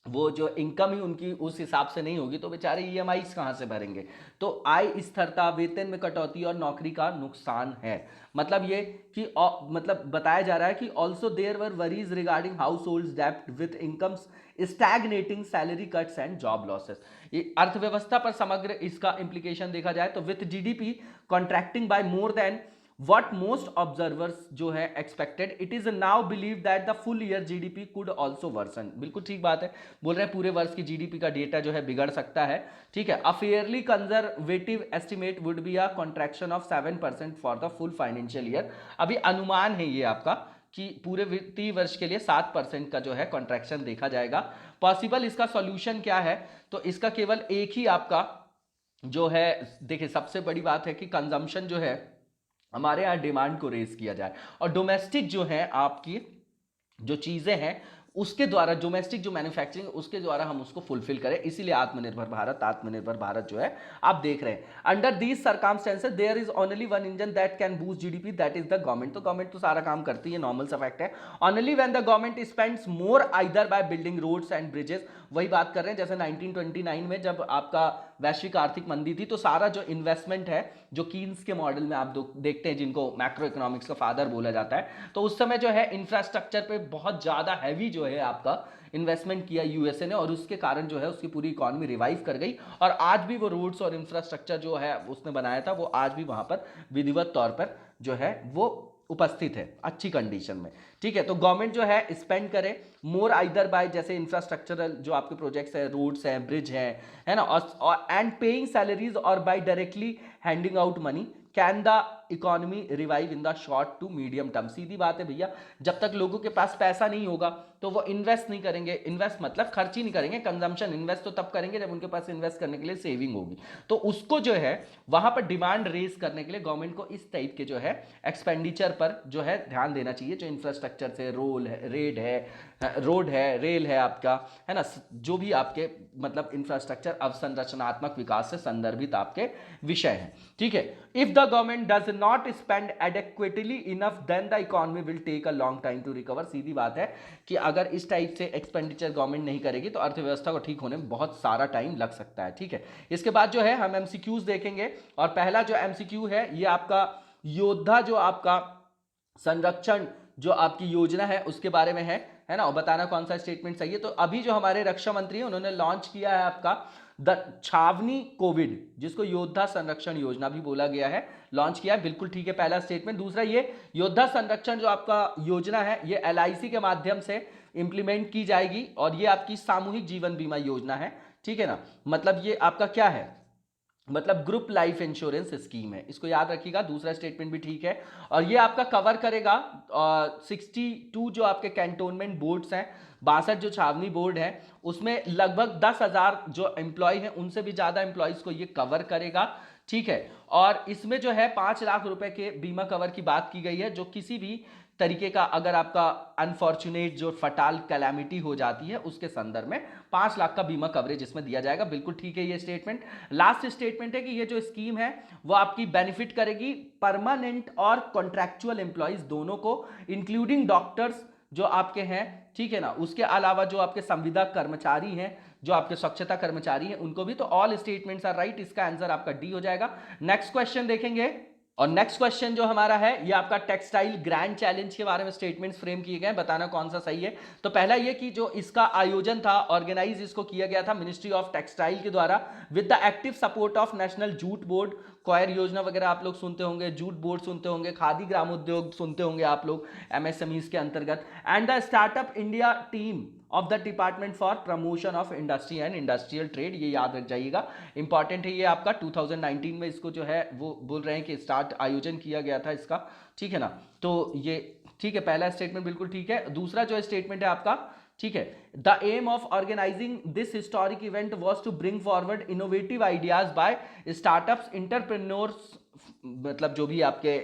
वो जो इनकम ही उनकी उस हिसाब से नहीं होगी तो बेचारे ईएमआईज कहाँ से भरेंगे। तो आय स्थिरता, वेतन में कटौती और नौकरी का नुकसान है। मतलब ये कि मतलब बताया जा रहा है कि also there were worries regarding household डेप्ट with incomes stagnating, salary cuts and job losses. ये अर्थव्यवस्था पर समग्र इसका इंप्लीकेशन देखा जाए तो with GDP contracting by more than what most observers जो है expected, it is now believed that the full year GDP could also worsen। बिल्कुल ठीक बात है, बोल रहे हैं पूरे वर्ष की जीडीपी का डेटा जो है बिगड़ सकता है, ठीक है। A fairly conservative estimate would be a contraction of 7% for the full financial year। अभी अनुमान है ये आपका कि पूरे वित्तीय वर्ष के लिए 7% का जो है कॉन्ट्रैक्शन देखा जाएगा। पॉसिबल इसका सॉल्यूशन क्या है, तो इसका केवल एक ही आपका जो है, देखिए सबसे बड़ी बात है कि कंजम्पशन जो है हमारे यहाँ डिमांड को रेज किया जाए, और डोमेस्टिक जो है आपकी जो चीजें हैं उसके द्वारा, डोमेस्टिक जो मैन्युफैक्चरिंग उसके द्वारा हम उसको फुलफिल करें, इसीलिए आत्मनिर्भर भारत जो है आप देख रहे हैं। Under these circumstances there is only one engine that can boost GDP, that is the government. तो गवर्नमेंट तो सारा काम करती है, नॉर्मल सा फैक्ट है। Only when the government spends more either by building roads and bridges, वही बात कर रहे हैं जैसे 1929 में जब आपका वैश्विक आर्थिक मंदी थी, तो सारा जो इन्वेस्टमेंट है जो कीन्स के मॉडल में आप देखते हैं, जिनको मैक्रो इकोनॉमिक्स का फादर बोला जाता है, तो उस समय जो है इंफ्रास्ट्रक्चर पे बहुत ज्यादा हैवी जो है आपका इन्वेस्टमेंट किया यूएसए ने, और उसके कारण जो है उसकी पूरी इकोनॉमी रिवाइव कर गई, और आज भी वो रोड्स और इंफ्रास्ट्रक्चर जो है उसने बनाया था वो आज भी वहां पर विधिवत तौर पर जो है वो उपस्थित है अच्छी कंडीशन में, ठीक है। तो गवर्नमेंट जो है स्पेंड करे मोर आइदर बाय, जैसे इंफ्रास्ट्रक्चरल जो आपके प्रोजेक्ट्स है, रोड्स हैं, ब्रिज है ना, और एंड पेइंग सैलरीज और by directly handing out money can the economy revive in the short to medium term. सीधी बात है भैया, जब तक लोगों के पास पैसा नहीं होगा तो वो इन्वेस्ट नहीं करेंगे, इन्वेस्ट मतलब खर्च ही नहीं करेंगे, कंजम्पशन, इन्वेस्ट तो तब करेंगे जब उनके पास इन्वेस्ट करने के लिए सेविंग होगी। तो उसको जो है वहां पर डिमांड रेज करने के लिए गवर्नमेंट को इस टाइप के जो है एक्सपेंडिचर पर जो है ध्यान देना चाहिए, जो इंफ्रास्ट्रक्चर से रोड है, रेल है आपका, है ना, जो भी आपके मतलब इंफ्रास्ट्रक्चर अवसंरचनात्मक विकास से संदर्भित आपके विषय हैं, ठीक है। If the government does not spend adequately enough then the economy will take a long time to recover. सीधी बात है कि अगर इस टाइप से एक्सपेंडिचर गवर्नमेंट नहीं करेगी तो अर्थव्यवस्था को ठीक होने में बहुत सारा टाइम लग सकता है, ठीक है। इसके बाद जो है हम एमसीक्यूज देखेंगे, और पहला जो एमसीक्यू है ये आपका योद्धा जो आपका संरक्षण जो आपकी योजना है उसके बारे में है ना, और बताना कौन सा स्टेटमेंट सही है। तो अभी जो हमारे रक्षा मंत्री हैं उन्होंने लॉन्च किया है आपका द छावनी कोविड, जिसको योद्धा संरक्षण योजना भी बोला गया है, लॉन्च किया है, बिल्कुल ठीक है पहला स्टेटमेंट। दूसरा, ये योद्धा संरक्षण जो आपका योजना है ये एलआईसी के माध्यम से इंप्लीमेंट की जाएगी, और ये आपकी सामूहिक जीवन बीमा योजना है, ठीक है ना। मतलब ये आपका क्या है, मतलब ग्रुप लाइफ इंश्योरेंस स्कीम है, इसको याद रखिएगा। दूसरा स्टेटमेंट भी ठीक है, और ये आपका कवर करेगा 62 जो आपके कैंटोनमेंट बोर्ड्स हैं, 62 जो छावनी बोर्ड है, उसमें लगभग 10,000 जो एम्प्लॉय हैं उनसे भी ज्यादा एम्प्लॉयज को ये कवर करेगा, ठीक है। और इसमें जो है 5 लाख रुपए के बीमा कवर की बात की गई है, जो किसी भी तरीके का अगर आपका अनफॉर्चुनेट जो फटाल कैलामिटी हो जाती है उसके संदर्भ में 5 लाख का बीमा कवरेज इसमें दिया जाएगा, बिल्कुल ठीक है ये स्टेटमेंट। लास्ट स्टेटमेंट है कि ये जो स्कीम है वो आपकी बेनिफिट करेगी परमानेंट और कॉन्ट्रैक्चुअल एम्प्लॉयज दोनों को, इंक्लूडिंग डॉक्टर्स जो आपके हैं, ठीक है ना, उसके अलावा जो आपके संविदा कर्मचारी हैं, जो आपके स्वच्छता कर्मचारी हैं, उनको भी। तो ऑल स्टेटमेंट्स आर राइट, इसका आंसर आपका डी हो जाएगा। नेक्स्ट क्वेश्चन देखेंगे, और नेक्स्ट क्वेश्चन जो हमारा है ये आपका टेक्सटाइल ग्रैंड चैलेंज के बारे में स्टेटमेंट्स फ्रेम किए गए, बताना कौन सा सही है। तो पहला ये कि जो इसका आयोजन था, ऑर्गेनाइज इसको किया गया था मिनिस्ट्री ऑफ टेक्सटाइल के द्वारा with the active support of national jute board. Coir योजना वगैरह आप लोग सुनते होंगे, जूट बोर्ड सुनते होंगे, खादी ग्रामोद्योग सुनते होंगे आप लोग एमएसएमईज के अंतर्गत, and the startup India team of the department for promotion of industry and industrial trade. ये याद रख जाइएगा, इंपॉर्टेंट है ये आपका। 2019 में इसको जो है वो बोल रहे हैं कि स्टार्ट आयोजन किया गया था इसका, ठीक है ना। तो ये ठीक है, पहला स्टेटमेंट बिल्कुल ठीक है। दूसरा जो स्टेटमेंट है आपका, ठीक है, the aim of organizing this historic event was to bring forward innovative ideas by startups entrepreneurs, मतलब जो भी आपके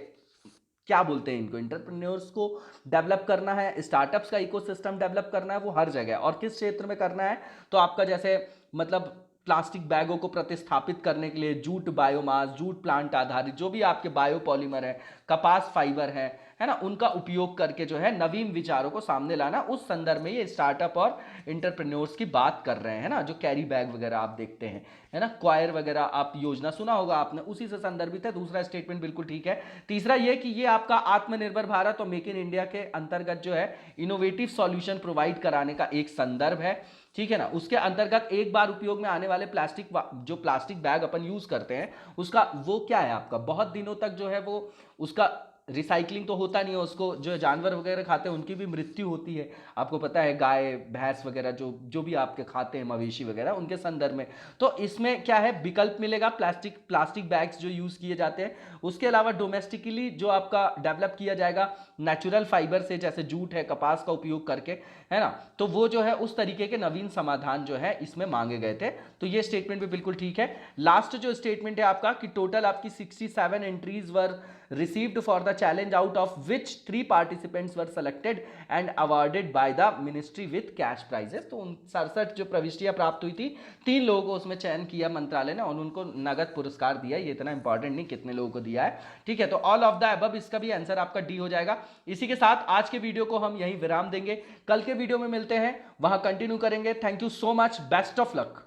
क्या बोलते हैं इनको, इंटरप्रेन्योर्स को डेवलप करना है, स्टार्टअप्स का इकोसिस्टम डेवलप करना है, वो हर जगह। और किस क्षेत्र में करना है, तो आपका जैसे मतलब प्लास्टिक बैगों को प्रतिस्थापित करने के लिए जूट बायोमास, जूट प्लांट आधारित जो भी आपके बायोपॉलीमर है, कपास फाइबर है ना, उनका उपयोग करके जो है नवीन विचारों को सामने लाना। उस संदर्भ में ये स्टार्टअप और इंटरप्रेन्योर्स की बात कर रहे हैं ना, जो कैरी बैग वगैरह आप देखते हैं, है ना, क्वायर वगैरह आप योजना सुना होगा आपने, उसी से संदर्भित है। दूसरा स्टेटमेंट बिल्कुल ठीक है। तीसरा ये कि ये आपका आत्मनिर्भर भारत और मेक इन इंडिया के अंतर्गत जो है इनोवेटिव सॉल्यूशन प्रोवाइड कराने का एक संदर्भ है, ठीक है ना। उसके अंतर्गत एक बार उपयोग में आने वाले प्लास्टिक, जो प्लास्टिक बैग अपन यूज करते हैं, उसका वो क्या है आपका, बहुत दिनों तक जो है वो उसका रिसाइकलिंग तो होता नहीं है, उसको जो जानवर वगैरह खाते हैं उनकी भी मृत्यु होती है, आपको पता है, गाय भैंस वगैरह जो जो भी आपके खाते हैं मवेशी वगैरह, उनके संदर्भ में। तो इसमें क्या है, विकल्प मिलेगा, प्लास्टिक बैग्स जो यूज किए जाते हैं। उसके अलावा डोमेस्टिकली जो आपका डेवलप किया जाएगा नेचुरल फाइबर से, जैसे जूट है, कपास का उपयोग करके, है ना, तो वो जो है उस तरीके के नवीन समाधान जो है इसमें मांगे गए थे। तो ये स्टेटमेंट भी बिल्कुल ठीक है। लास्ट जो स्टेटमेंट है आपका कि टोटल आपकी 67 entries were received for the challenge, out of which 3 participants were selected and awarded by the ministry with cash prizes। तो 67 जो प्रविष्टियां प्राप्त हुई थी, 3 लोगों को उसमें चयन किया मंत्रालय ने और उनको नगद पुरस्कार दिया। ये इतना इंपॉर्टेंट नहीं कितने लोगों को दिया है, ठीक है। तो ऑल ऑफ द अबव, इसका भी आंसर आपका डी हो जाएगा। इसी के साथ आज के वीडियो को हम यहीं विराम देंगे, कल के वीडियो में मिलते हैं, वहां कंटिन्यू करेंगे। Thank you so much, best of luck.